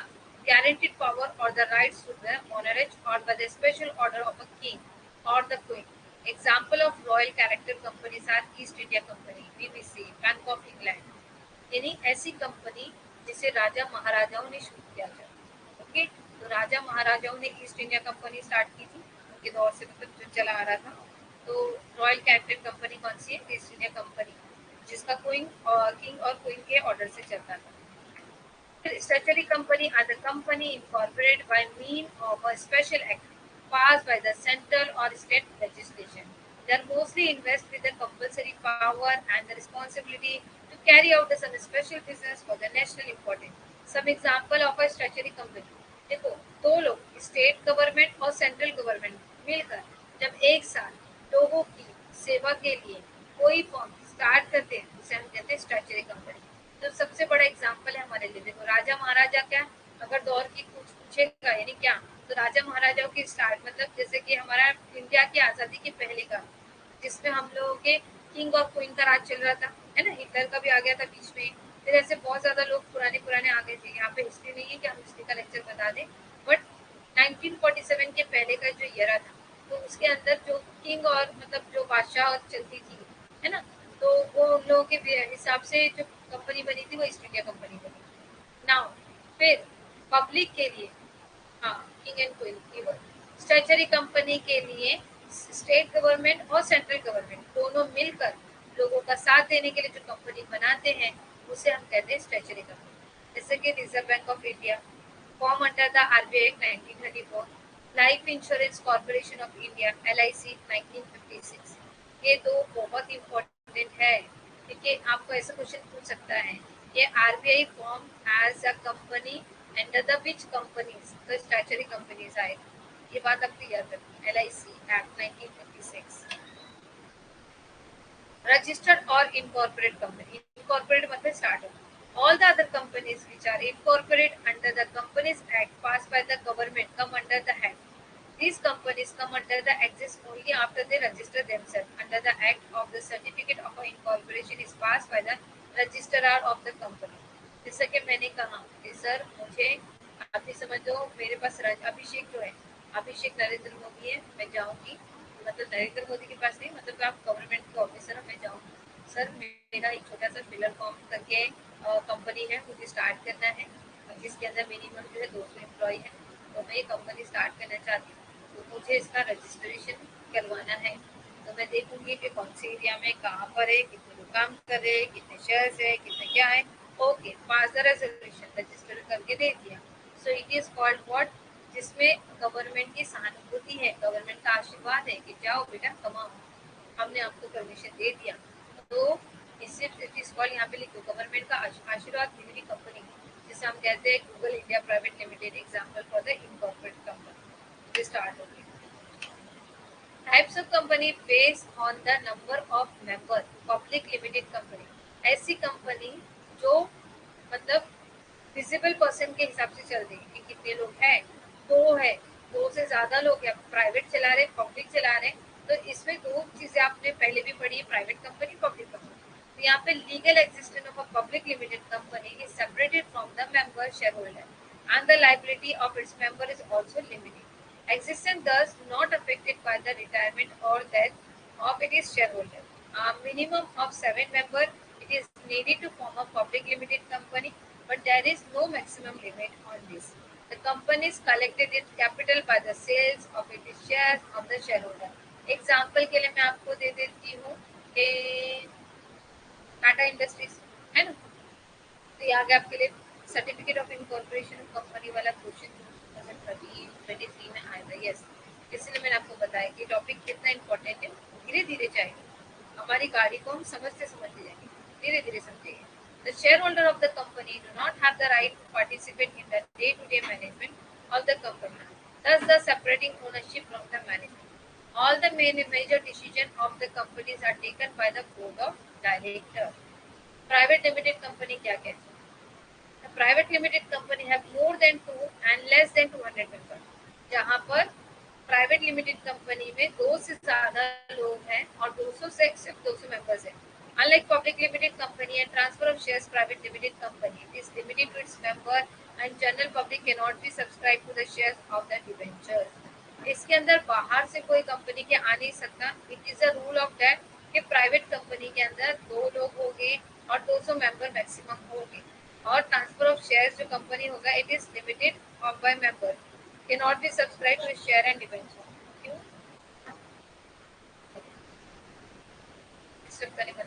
guaranteed power or the rights to the honorage or by the special order of a king or the queen. Example of royal character companies are East India Company, BBC, Bank of England. यानी ऐसी company जिसे राजा महाराजाओं ने शुरू किया था। Okay, तो राजा महाराजाओं ने ईस्ट इंडिया कंपनी स्टार्ट की थी, उनके दौर से मतलब जो चला आ रहा था। तो रॉयल कैपिटल कंपनी कौन सी है? ईस्ट इंडिया कंपनी, जिसका किंग और क्वीन के ऑर्डर से चलता था। Statutory company are the company incorporated by means of a special act passed by the central or state legislation. They are mostly invested with the compulsory power and the responsibility to carry out some special business for the national importance. Some example of a statutory company. देखो, दो लोग state government और central government मिलकर जब एक साथ लोगों की सेवा के लिए कोई फॉर्म स्टार्ट करते हैं उसे हम कहते हैं स्टैट्यूटरी कंपनी। तो सबसे बड़ा एग्जाम्पल है हमारे लिए, देखो राजा महाराजा क्या, अगर दौर की कुछ पूछेगा यानी क्या, तो राजा महाराजाओं की स्टार्ट मतलब जैसे कि हमारा इंडिया की आज़ादी के पहले का, जिसमें हम लोगों के किंग और क्वीन का राज चल रहा था, है ना, हिटलर का भी आ गया था बीच में। फिर ऐसे बहुत ज्यादा लोग पुराने पुराने आ गए थे। यहाँ पे हिस्ट्री नहीं है कि हम हिस्ट्री का लेक्चर बता दें, बट 1947 के पहले का जो ईयरा था, तो उसके अंदर जो किंग और मतलब जो बादशाह चलती थी, है ना, तो वो उन लोगों के हिसाब से जो कंपनी बनी थी वो ईस्ट इंडिया कंपनी बनी। नाउ फिर पब्लिक के लिए, हाँ, king and queen keyword, statutory company के लिए स्टेट गवर्नमेंट और सेंट्रल गवर्नमेंट दोनों मिलकर लोगों का साथ देने के लिए जो कंपनी बनाते हैं उसे हम कहते हैं स्टैचुटरी कंपनी। जैसे कि reserve bank of India form under the RBI act 1934, life insurance corporation of India LIC 1956। ये दो बहुत इंपॉर्टेंट है, क्योंकि आपको ऐसा क्वेश्चन पूछ सकता है, ये RBI form as a company under the which companies, the statutory companies आए, ये बात आपको याद रखनी। LIC act 1956। registered or incorporate company. Incorporate मतलब start होना. All the other companies which are incorporate under the Companies Act passed by the government come under the Act. These companies come under the exist only after they register themselves under the Act of the certificate of incorporation is passed by the registrar of the company. जैसा कि मैंने कहा कि sir मुझे आप भी समझ लो, मेरे पास अभिषेक जो है, अभिषेक नरेंद्र मोदी है, मैं जाऊंगी मतलब नरेंद्र मोदी के पास नहीं, मतलब आप गवर्नमेंट के ऑफिसर हो, मैं जाऊँगी सर मेरा एक छोटा सा फिलर फॉर्म करके कंपनी है, मुझे स्टार्ट करना है, जिसके अंदर मिनिमम जो है 200 एम्प्लॉय है, तो मैं ये कंपनी स्टार्ट करना चाहती हूँ, तो मुझे इसका रजिस्ट्रेशन करवाना है। तो मैं देखूंगी कि कौन से एरिया में कहाँ पर है, कितने लोग काम कर रहे हैं, कितने शेयर्स है, कितने क्या है। Okay, pass the resolution, register करके दे दिया। सो इट इज कॉल्ड व्हाट, जिसमें गवर्नमेंट की सहानुभूति है, गवर्नमेंट का आशीर्वाद है कि जाओ बेटा कमाओ, हमने आपको परमिशन दे दिया। तो इससे इट इज कॉल्ड, यहाँ पे लिखो गवर्नमेंट का आशीर्वाद मिली हुई कंपनी, जिसे हम कहते हैं Google India private limited, example for the incorporate company. Start हो गई। Types of company based on the number of member, public limited company, ऐसी कंपनी जो मतलब विजिबल पर्सन के हिसाब से चल रही है कि कितने लोग हैं, दो है, दो से ज्यादा लोग या प्राइवेट चला रहे, पब्लिक चला रहे, तो इसमें दो चीजें आपने पहले भी पढ़ी है, प्राइवेट कंपनी, पब्लिक कंपनी। तो यहाँ पे legal existence of a public limited company is separated from the member share holder and the liability of its member is also limited, existence thus not affected by the retirement or death of its shareholder. A minimum of 7 members it is needed to form a public limited company, but there is no maximum limit on this. The company is collected its capital by the sales of its shares of the shareholder. Example के लिए मैं आपको दे देती हूँ कि Tata industries है ना, तो ये आ गया आपके लिए सर्टिफिकेट ऑफ इनकॉर्पोरेशन कंपनी वाला क्वेश्चन 2023 में आया था। यस, इसलिए मैंने आपको बताया कि टॉपिक कितना इम्पोर्टेंट है, धीरे धीरे जाएगा, हमारी गाड़ी को हम समझते समझते जाएंगे, धीरे धीरे समझेंगे। The shareholder of the company do not have the right to participate in the day-to-day management of the company, thus the separating ownership from the management. All the main major decisions of the companies are taken by the board of directors. Private limited company क्या कहते हैं? A private limited company have more than 2 and less than 200 members. जहाँ पर private limited company में दो से ज्यादा लोग हैं और 200 से सिर्फ 200 मेंबर्स हैं। Unlike public limited company and transfer of shares, private limited company is limited to its member and general public cannot be subscribed to the shares of the debentures. इसके अंदर बाहर से कोई कंपनी के आ नहीं सकता। It is a rule of that कि private company के अंदर 2 लोग होंगे और 200 मेंबर मैक्सिमम होंगे, और ट्रांसफर ऑफ शेयर्स जो कंपनी होगा it is limited of by member, can not be subscribe to share and debenture. क्यों डिस्टर्ब करने का?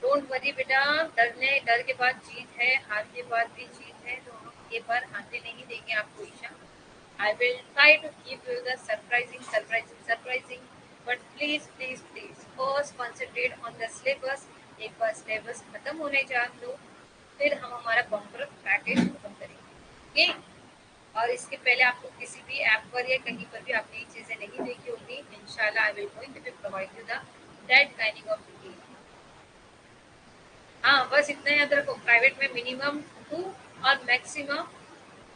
डोंट वरी बेटा, डर के बाद जीत है, हार के बाद भी जीत है, तो हम ये बार आते नहीं देंगे आपको Isha. I will try to keep you the surprising, but please first concentrate on the syllabus. एक बार सिलेबस खत्म होने जा दो, फिर हम हमारा बम्पर पैकेज खत्म करेंगे। ओके, और इसके पहले आपको किसी भी ऐप पर या कहीं पर भी आपने ये चीज़ें नहीं देखी होंगी, इंशाल्लाह I will going to provide you the that kind of detail. हाँ, बस इतना याद रखो, प्राइवेट में मिनिमम 2 और मैक्सिमम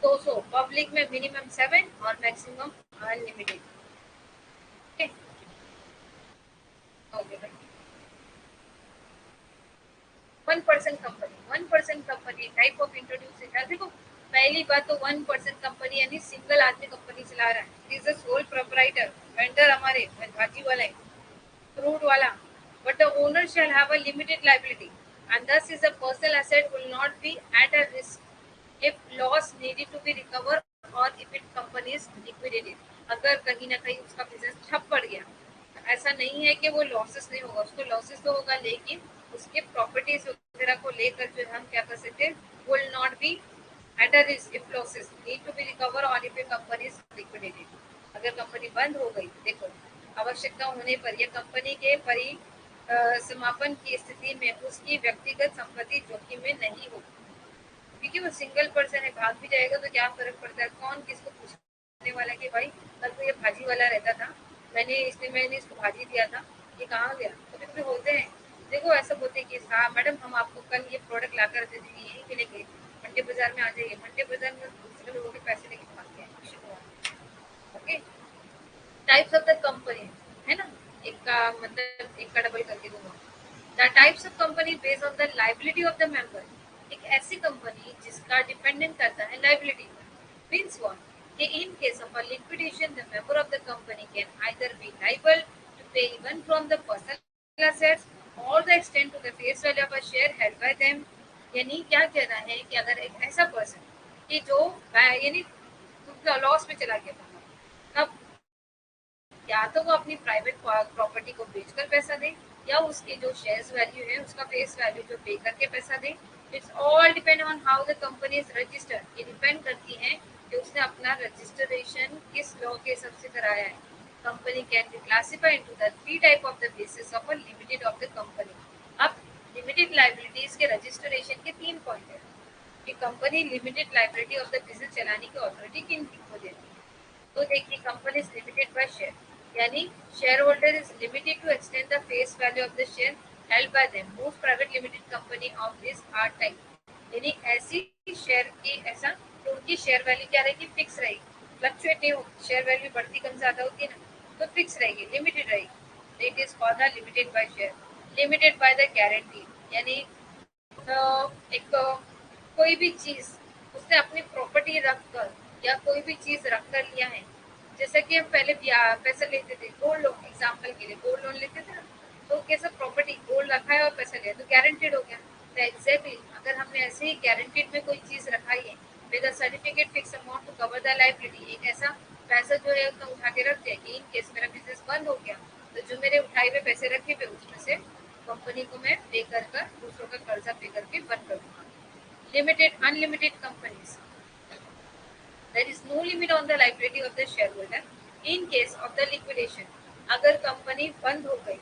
200, पब्लिक में मिनिमम 7 और maximum unlimited. Okay, 1% company, 1% company type of introduce. देखो पहली बात तो 1% कंपनी यानी सिंगल आदमी कंपनी चला रहा है, is the sole proprietor, vendor हमारे भाजी वाला है, फ्रूट वाला, but the owner shall have a limited liability and thus is a personal asset will not be at a risk if loss needed to be recovered or if it company is liquidated। अगर कहीं ना कहीं उसका business ठप पड़ गया, ऐसा नहीं है कि वो लॉसेस नहीं होगा, उसको लॉसेस तो होगा लेकिन उसके प्रॉपर्टीज वगैरह को लेकर जो हम क्या कर सकते हैं, will not be at a risk if losses need to be recover or if a company is liquidated. अगर कंपनी बंद हो गई, देखो आवश्यकता होने पर यह कंपनी के समापन की स्थिति में उसकी व्यक्तिगत संपत्ति जोखिम में नहीं होगी, क्योंकि वो सिंगल पर्सन है, भाग भी जाएगा तो क्या फर्क पड़ता है, कौन किसको पूछने वाला कि भाई कल तो ये भाजी वाला रहता था, मैंने इसको भाजी दिया था, ये कहाँ गया। कभी कभी होते हैं, देखो ऐसा बोलते हैं कि हाँ मैडम हम आपको कल ये प्रोडक्ट ला कर दे देंगे, यहीं मिलेंगे, मंडी बाजार में आ जाइए, मंडी बाजार में दूसरे लोगों के पैसे लेके भागते हैं। Okay, types of the company है ना, एक का मतलब एक का डबल करके दूंगा। The types of company based on the liability of the member, एक ऐसी कंपनी जिसका डिपेंडेंट करता है लाइबिलिटी पर। मीन्स व्हाट, कि in case of a liquidation the member of the company can either be liable to pay even from the personal assets or the extent to the face value of a share held by them। यानी क्या कहना है कि अगर एक ऐसा person कि जो यानी लॉस में चला गया था, तब या तो वो अपनी प्राइवेट प्रॉपर्टी को बेचकर पैसा दे, या उसके जो शेयर्स वैल्यू है उसका फेस वैल्यू जो पे करके पैसा दे। It's all depend on how the company is registered, ये डिपेंड करती है कि उसने अपना रजिस्ट्रेशन किस लॉ के हिसाब से कराया है। Company can be classified into the three type of the basis of a limited of the company. अब लिमिटेड लाइबिलिटीज के रजिस्ट्रेशन के 3 पॉइंट है कि company limited liability of the business चलाने की अथॉरिटी किन को देती है। तो देखिए company is limited by share, यानी share holder is limited to extend the face value of the share held by them. Most private limited company of this are type, यानी ऐसी शेयर की ऐसा तो उनकी शेयर वैल्यू क्या रहेगी, fix रहेगी, फ्लक्चुएट नहीं होगी, शेयर वैल्यू बढ़ती कम ज्यादा होती है ना, तो फिक्स रहेगी, लिमिटेड रहेगी। It is called the limited by share. Limited by the guarantee, यानी एक कोई भी चीज उसने अपनी प्रॉपर्टी रख कर या कोई भी चीज रख कर लिया है, जैसे कि हम पहले पैसा लेते थे गोल्ड लोन, एग्जाम्पल के लिए गोल्ड लोन लेते थे ना, तो कैसे प्रॉपर्टी गोल्ड रखा है और पैसा लिया तो गारंटेड हो गया। तो एग्जैक्टली अगर हमने ऐसे ही गारंटेड में कोई चीज रखाई है with certificate fix amount to cover the liability, एक ऐसा पैसा जो है उसने उठा के रख दिया कि इन केस मेरा बिजनेस बंद हो गया तो जो मेरे उठाए हुए पैसे रखे हुए उसमें से कंपनी को मैं पे कर दूसरों का कर्जा पे करके बंद कर दूंगा। Limited unlimited companies, there is no limit on the liability of the shareholder in case of the liquidation। अगर कंपनी बंद हो गई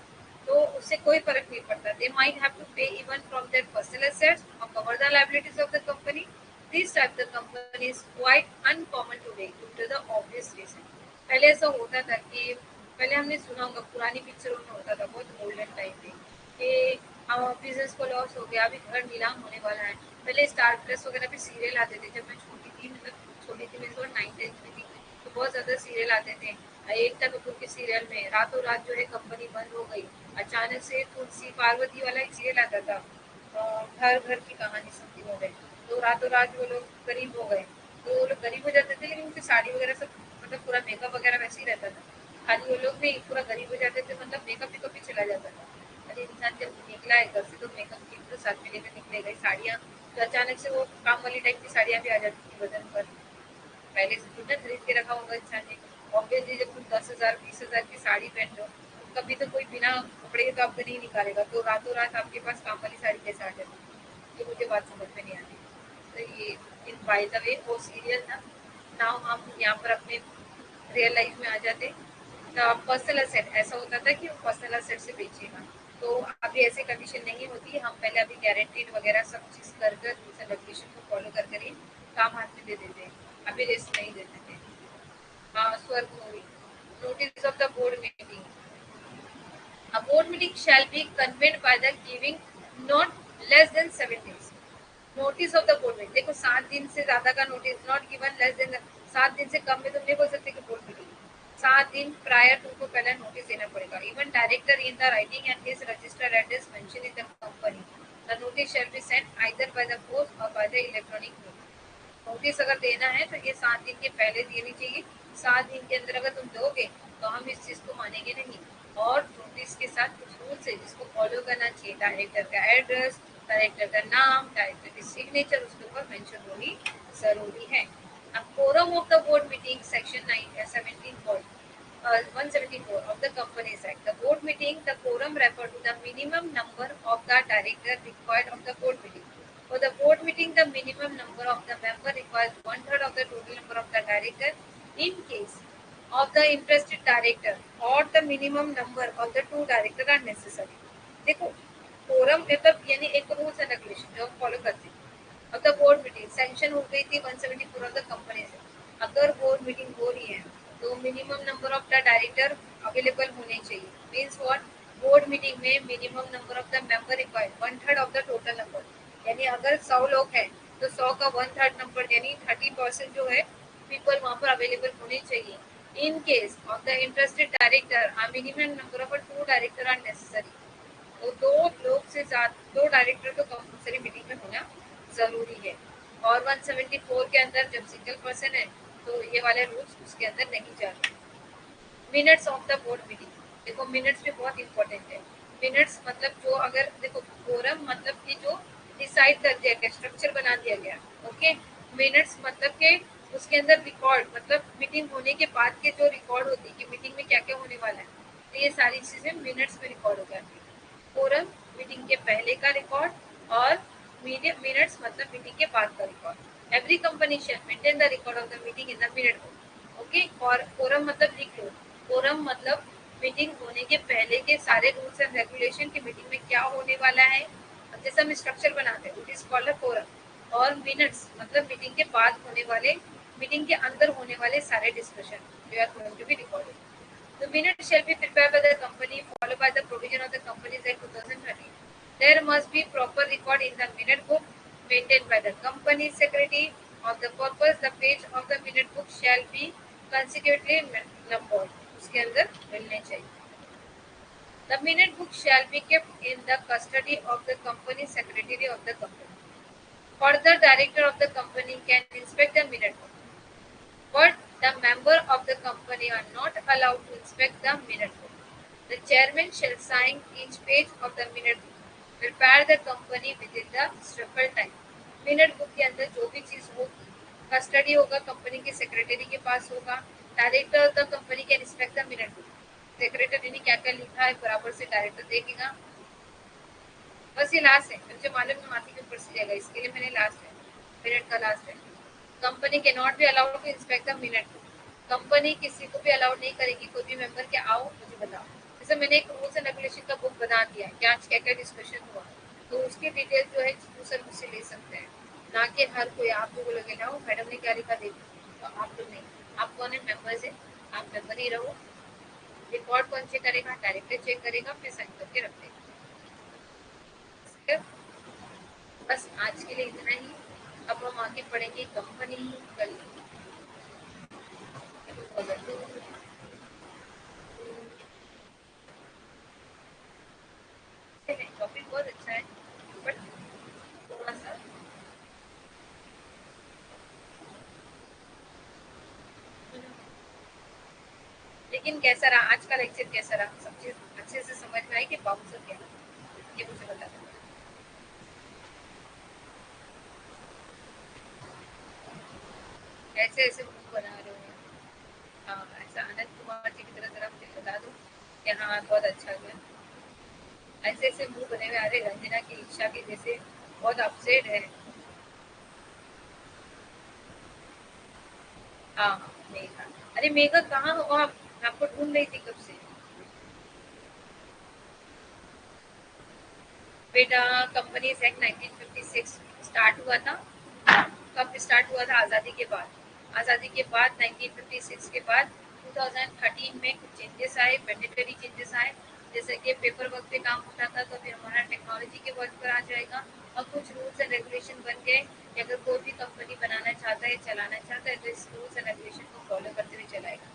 तो उससे कोई फर्क नहीं पड़ता, they might have to pay even from their personal assets or cover the liabilities of the company। This type the company is quite uncommon today due to the obvious reason। पहले ऐसा होता था कि पहले हमने सुना होगा पुरानी पिक्चरों में होता था, बहुत गोल्डन टाइम में, कि बिजनेस को लॉस हो गया, अभी घर नीलाम होने वाला है। पहले स्टार प्लस वगैरह पे सीरियल आते थे, जब मैं छोटी थी, मतलब छोटी थी, मेरी 9th-10th में थी, तो बहुत ज़्यादा सीरियल आते थे। एकता कपूर के सीरियल में रातों रात जो है कंपनी बंद हो गई, अचानक से तुलसी पार्वती वाला एक सीरियल आता था, घर घर की कहानी समथिंग हो गई, तो रातों रात वो लोग गरीब हो गए। तो वो लोग गरीब हो जाते थे लेकिन उनकी साड़ी वगैरह सब मतलब पूरा मेकअप वगैरह वैसे ही रहता था, खाली वो लोग नहीं पूरा गरीब हो जाते थे, मतलब मेकअप वेकअप भी चला जाता था। अरे इंसान जब निकला है घर से तो मेकअप किट तो साथ में लेकर निकलेगा ही, साड़ियाँ तो अचानक से वो काम वाली टाइप की साड़ियाँ भी आ जाती थी बदन पर, पहले से खुद ने खरीद के रखा होगा इंसान ने। ऑब्वियसली जब तुम 10,000 20,000 की साड़ी पहन लो तो कभी तो कोई बिना कपड़े के तो आपको नहीं निकालेगा, तो रातों रात आपके पास काम वाली साड़ी कैसे आ जाती, ये मुझे बात समझ में नहीं आती। तो ये इन बाय द वे वो सीरियल था। नाउ हम यहाँ पर अपने रियल लाइफ में आ जाते। पर्सनल एसेट ऐसा होता था कि वो पर्सनल एसेट से बेचेगा, तो अभी ऐसे कंडीशन नहीं होती, हम पहले अभी गारंटीड वगैरह सब चीज़ कर रेगुलेशन को फॉलो कर कर ही काम हाथ में दे देते हैं, अभी रिस्क नहीं देते थे। हाँ स्वर्ग movie, notice of the board meeting, a board meeting shall be convened by the giving not less than 7 days notice of the board meeting. देखो 7 दिन से ज्यादा का notice not given less than 7 दिन से कम में तुम नहीं बोल सकते कि बोर्ड मीटिंग, 7 दिन प्रायर तुमको पहले नोटिस देना पड़ेगा। Even director in the writing and his registered address mention in the company, the notice shall be sent either by the post or by the electronic mode. Notice अगर देना है तो ये 7 दिन के पहले देनी चाहिए। 7 दिन के अंदर अगर तुम दोगे तो हम इस चीज को मानेंगे नहीं। और नोटिस के साथ कुछ रूल्स है जिसको फॉलो करना चाहिए। डायरेक्टर का एड्रेस, डायरेक्टर का नाम, डायरेक्टर की सिग्नेचर उसके ऊपर मेंशन होनी जरूरी है। अब quorum of the board meeting section 17 174 of the Companies Act. The board meeting, the quorum refer to the minimum number of the director required of the board meeting. For the board meeting, the minimum number of the member requires one-third of the total number of the director in case of the interested director or the minimum number of the two director are necessary. देखो quorum मतलब यानी एक rules and regulation जो हम follow करते हैं। अब the board meeting sanction हो गई थी 174 ऑफ द कंपनी से। अगर बोर्ड मीटिंग हो रही है तो minimum number of the director available होने चाहिए। मीन्स व्हाट, बोर्ड मीटिंग में minimum number of the member required 1/3 of the total number. यानी अगर 100 लोग हैं तो 100 का 1/3 नंबर यानी 30% जो है पीपल वहाँ पर अवेलेबल होने चाहिए। In case of the interested director minimum number of two director are necessary. तो दो लोग से ज्यादा, दो डायरेक्टर तो कंपल्सरी मीटिंग में होना जरूरी है। और 174 के अंदर जब सिंगल पर्सन है तो ये वाले रूल्स उसके अंदर नहीं जा रहे। Minutes of the board meeting, देखो मिनट्स भी बहुत इंपॉर्टेंट है। मिनट्स मतलब जो अगर देखो कोरम मतलब कि जो डिसाइड कर दिया गया, स्ट्रक्चर बना दिया गया। ओके, मिनट्स मतलब के उसके अंदर रिकॉर्ड मतलब मीटिंग होने के बाद के जो रिकॉर्ड होती है कि मीटिंग में क्या क्या होने वाला है, तो ये सारी चीजें मिनट्स में रिकॉर्ड हो जाती है। कोरम मीटिंग के पहले का रिकॉर्ड और मिनट्स मतलब मीटिंग के बाद का record. Every company shall maintain the record of the meeting in the minute book. Okay, और कोरम मतलब लिख लो। कोरम मतलब मीटिंग होने के पहले के सारे रूल्स एंड रेगुलेशन की मीटिंग में क्या होने वाला है, जैसे हम स्ट्रक्चर बनाते हैं, it is called a quorum. और मिनट्स मतलब मीटिंग के बाद होने वाले, मीटिंग के अंदर होने वाले सारे discussion they are going to be recorded. The minutes shall be prepared by the company, followed by the provision of the Companies Act 2013. There must be proper record in the minute book maintained by the company secretary. Of the purpose, the page of the minute book shall be consecutively numbered. उसके अंदर मिलने चाहिए। The minute book shall be kept in the custody of the company secretary of the company. Further, director of the company can inspect the minute book, but the member of the company are not allowed to inspect the minute book. The chairman shall sign each page of the minute book. Prepare the company within the stipulated time. Minute book के अंदर जो भी चीज होगी, custody होगा company के secretary के पास होगा। Director the company can inspect the minute book. Secretary ने क्या क्या लिखा है बराबर से डायरेक्टर देखेगा। बस ये लास्ट है, मुझे मालूम है माथी के ऊपर से जाएगा, इसके लिए मैंने लास्ट है, मिनट का लास्ट है। कंपनी के not be allowed to inspect the minute book. Company किसी को भी अलाउड नहीं करेगी, कोई भी मेंबर के आओ मुझे बताओ। जैसे मैंने एक रूल्स एंड रेगुलेशन का बुक बना दिया कि आज क्या क्या डिस्कशन हुआ, तो उसकी डिटेल जो है दूसरे मुझसे ले सकते हैं। ना कि हर कोई आप लोग बोलोगे ना मैडम ने क्या लिखा देखो, तो आप लोग नहीं। आप कौन है, मेंबर्स है, आप मेंबर ही रहो। रिकॉर्ड कौन चेक करेगा, डायरेक्टर चेक करेगा, फिर साइन करके रख देगा। बस आज के लिए इतना ही। अब हम आगे पढ़ेंगे कंपनी कल। टॉपिक बहुत अच्छा है बट थोड़ा सा, लेकिन कैसा रहा आज का लेक्चर, कैसा रहा, सब चीज अच्छे से समझ में आई कि बाउंसर क्या, ये मुझे बता दो। ऐसे ऐसे मुंह बना रहे हो। हाँ, ऐसा आनंद कुमार जी की तरह जरा मुझे बता दो कि हाँ बहुत अच्छा गया। ऐसे ऐसे मुंह बने हुए आ रहे रंजना की इच्छा के जैसे, बहुत अपसेट है। हाँ हाँ, मेघा, अरे मेघा कहाँ हो आप, मैं आपको ढूंढ रही थी कब से। बेटा कंपनीज एक्ट 1956 स्टार्ट हुआ था। कब स्टार्ट हुआ था, आज़ादी के बाद। आज़ादी के बाद 1956 के बाद 2013 में कुछ चेंजेस आए, मैंडेटरी चेंजेस आए। जैसे कि पेपर वर्क पे काम होता था तो फिर हमारा टेक्नोलॉजी के वर्क पर आ जाएगा। और कुछ रूल्स एंड रेगुलेशन बन गए कि अगर कोई भी कंपनी बनाना चाहता है, चलाना चाहता है, तो इस रूल्स एंड रेगुलेशन को फॉलो करते हुए चलाएगा।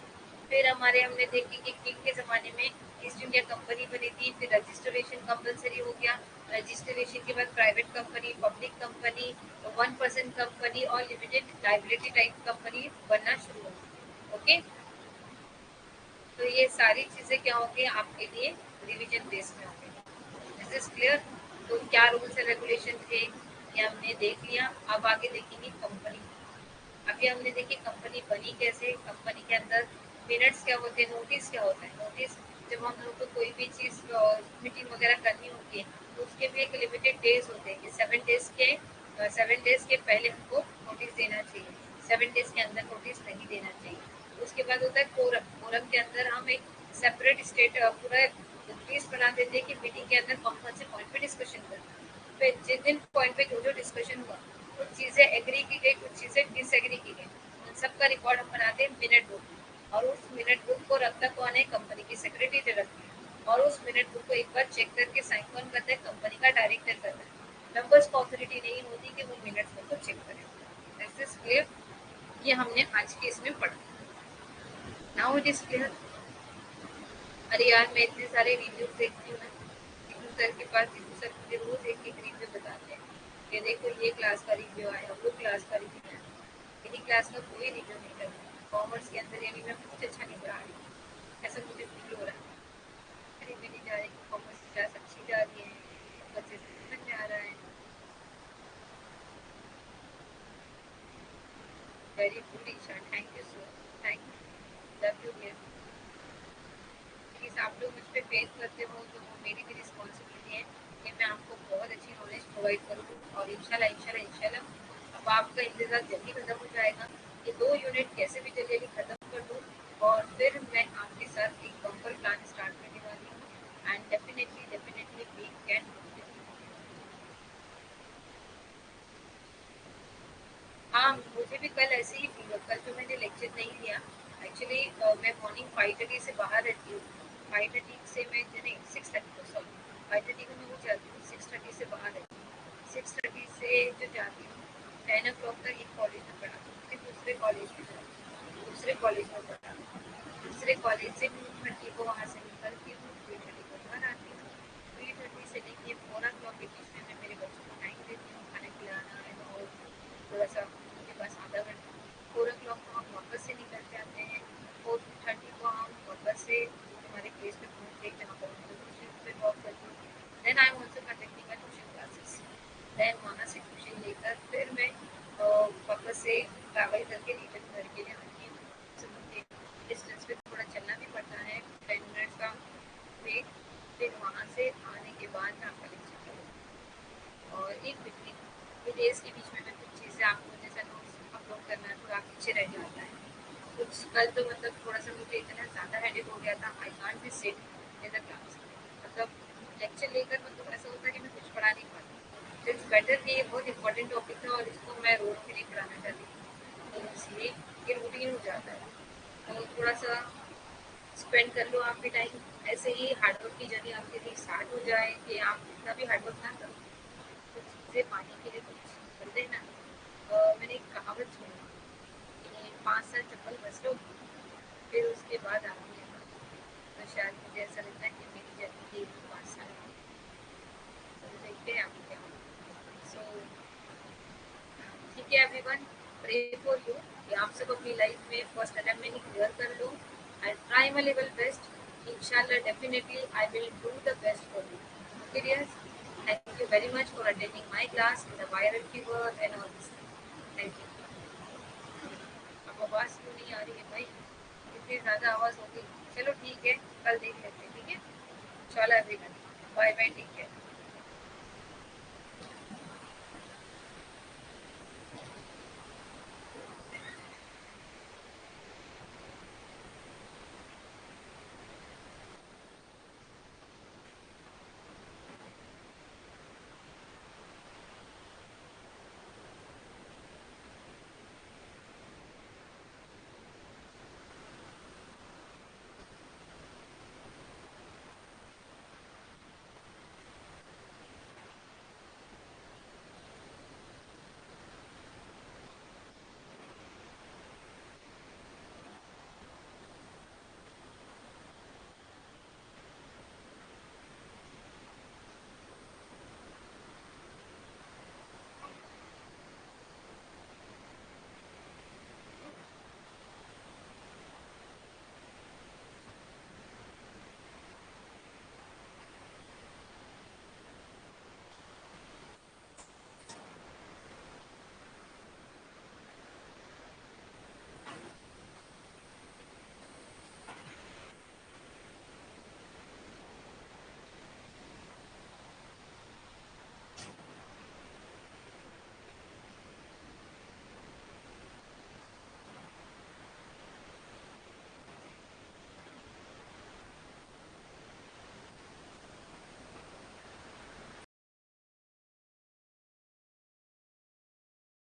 फिर हमारे हमने देखे कि किंग के ज़माने में ईस्ट इंडिया कंपनी बनी थी, फिर रजिस्ट्रेशन कंपलसरी हो गया। रजिस्ट्रेशन के बाद private company, public company, 1% company और लिमिटेड लाइबिलिटी टाइप कंपनी बनना शुरू होगी। ओके, तो ये सारी चीजें क्या होंगी आपके लिए रिवीजन बेस में होंगे। Is this clear? तो क्या रूल्स एंड रेगुलेशन थे ये हमने देख लिया। अब आगे देखेंगे कंपनी। अभी हमने देखी कंपनी बनी कैसे, कंपनी के अंदर मिनट्स क्या होते हैं, नोटिस क्या होता है। नोटिस जब हम लोग को कोई भी चीज़ मीटिंग वगैरह करनी होती है तो उसके भी एक लिमिटेड डेज होते हैं कि 7 डेज के पहले हमको नोटिस देना चाहिए, 7 डेज के अंदर नोटिस नहीं देना चाहिए। उसके बाद होता है कोरम। कोरम के अंदर हम एक सेपरेट स्टेट पूरा लिस्ट बना देते हैं कि मीटिंग के अंदर कौन कौन से पॉइंट पे डिस्कशन करना है। फिर जिन जिन पॉइंट पे जो जो डिस्कशन हुआ, कुछ चीज़ें एग्री की गई, कुछ चीज़ें डिसएग्री की गई, उन सबका रिकॉर्ड हम बनाते हैं मिनट बुक। और उस मिनट बुक को रखता कौन है, कंपनी की सेक्रेटरी रखती है। और उस मिनट बुक को एक बार चेक करके साइन कौन करता है, कंपनी का डायरेक्टर करता है। मेंबर्स को अथॉरिटी नहीं होती कि वो मिनट्स को चेक करें। This is clear? ये हमने आज के इसमें पढ़ा। Now it is clear? अरे यार, मैं इतने सारे रिव्यूज देखती हूँ ना, टीचू सर के पास टीचू सर मुझे रोज एक एक रिव्यू बताते हैं कि देखो ये क्लास का रिव्यू आया, वो क्लास का रिव्यू आया। मेरी क्लास का कोई रिव्यू नहीं करता। कॉमर्स के अंदर यानी मैं कुछ अच्छा नहीं पढ़ा रही हूँ, ऐसा मुझे फील हो रहा है। अरे मेरी जा रही कॉमर्स की क्लास अच्छी जा रही है, बच्चे से समझ में आ रहा है। Very good Isha, thank you so much, thank you, love you dear. Please आप लोग मुझ पर फेस करते हो तो वो मेरी भी रिस्पॉन्सिबिलिटी है कि मैं आपको बहुत अच्छी नॉलेज प्रोवाइड करूँ। और इंशाल्लाह इंशाल्लाह इंशाल्लाह अब आपका इंतज़ार जल्दी खत्म हो जाएगा। ये 2 यूनिट कैसे भी जल्दी जल्दी खत्म कर दूँ और फिर मैं आपके साथ एक बम्पर प्लान स्टार्ट करने वाली हूँ। And definitely definitely we can. हाँ, मुझे भी कल ऐसे ही फील हुआ। कल जो मैंने लेक्चर नहीं लिया, एक्चुअली मैं मॉर्निंग 5:30 से बाहर रहती हूँ। 5:30 से मैं नहीं 6:30 को, सॉरी 5:30 को मैं वो जाती हूँ, 6:30 से बाहर रहती हूँ। 6:30 से जो जाती हूँ 10 o'clock तक एक कॉलेज में पढ़ाती हूँ, फिर दूसरे कॉलेज में जाती हूँ, दूसरे कॉलेज में पढ़ाती हूँ। दूसरे कॉलेज से 2:30 को वहाँ से निकलती हूँ, 3:30 को घर आती हूँ। 3:30 से लेके 4 o'clock के बीच में मैं मेरे बच्चों को टाइम देती हूँ, खाना खिलाना है और थोड़ा सा उनके पास आधा घंटा। 4 o'clock को हम वापस से निकल जाते हैं। 4:30 को हम वापस से हमारे प्लेस पे पहुँचते हैं जहाँ पर हम ट्यूशन पे ड्रॉप करते हैं। Then I am also conducting my tuition classes. Then वहाँ से ट्यूशन लेकर फिर मैं वापस से ट्रैवल करके रिटर्न घर के लिए आती हूँ। तो मुझे डिस्टेंस पे थोड़ा चलना भी पड़ता है, 10 मिनट्स का वे। फिर वहाँ से आने के बाद मैं आपका लेक्चर करूँगी और एक बिटवीन डेज के बीच में मैं कुछ चीज़ें आपको जैसा नोट्स अपलोड करना है थोड़ा पीछे रह जाता है। कुछ कल तो मतलब थोड़ा सा मुझे इतना ज़्यादा हेडेक हो गया था, I can't be sit in the class. मतलब लेक्चर लेकर मतलब ऐसा होता है कि मैं कुछ पढ़ा नहीं पाती। इट्स बेटर कि ये बहुत इंपॉर्टेंट टॉपिक था और इसको मैं रोज के लिए पढ़ाना चाहती थी, तो इसलिए ये रूटीन हो जाता है। तो थोड़ा सा स्पेंड कर लो आप भी टाइम। ऐसे ही हार्डवर्क की जर्नी आपके लिए स्टार्ट हो जाए कि आप इतना भी हार्डवर्क ना करो, कुछ चीज़ें पाने के लिए कुछ कर देना। मैंने एक कहावत सुनी कि 5 साल चप्पल घस लो फिर उसके बाद आती है बात। तो शायद मुझे ऐसा लगता है कि मेरी जर्नी के 5 साल की। तो देखते हैं आगे क्या होगा। सो ठीक है एवरीवन, प्रे फॉर यू कि आप सब अपनी लाइफ में फर्स्ट अटेम्प्ट में ही क्लियर कर लो। I try my level best. इंशाल्लाह definitely I will do the best for you. Okay dears, thank you very much for attending my class the viral fever and all this. Thank you. अब आवाज़ क्यों नहीं आ रही है भाई, इतनी ज़्यादा आवाज़ होगी। चलो ठीक है, कल देख लेते हैं। ठीक है, चलो everyone, bye bye, take care.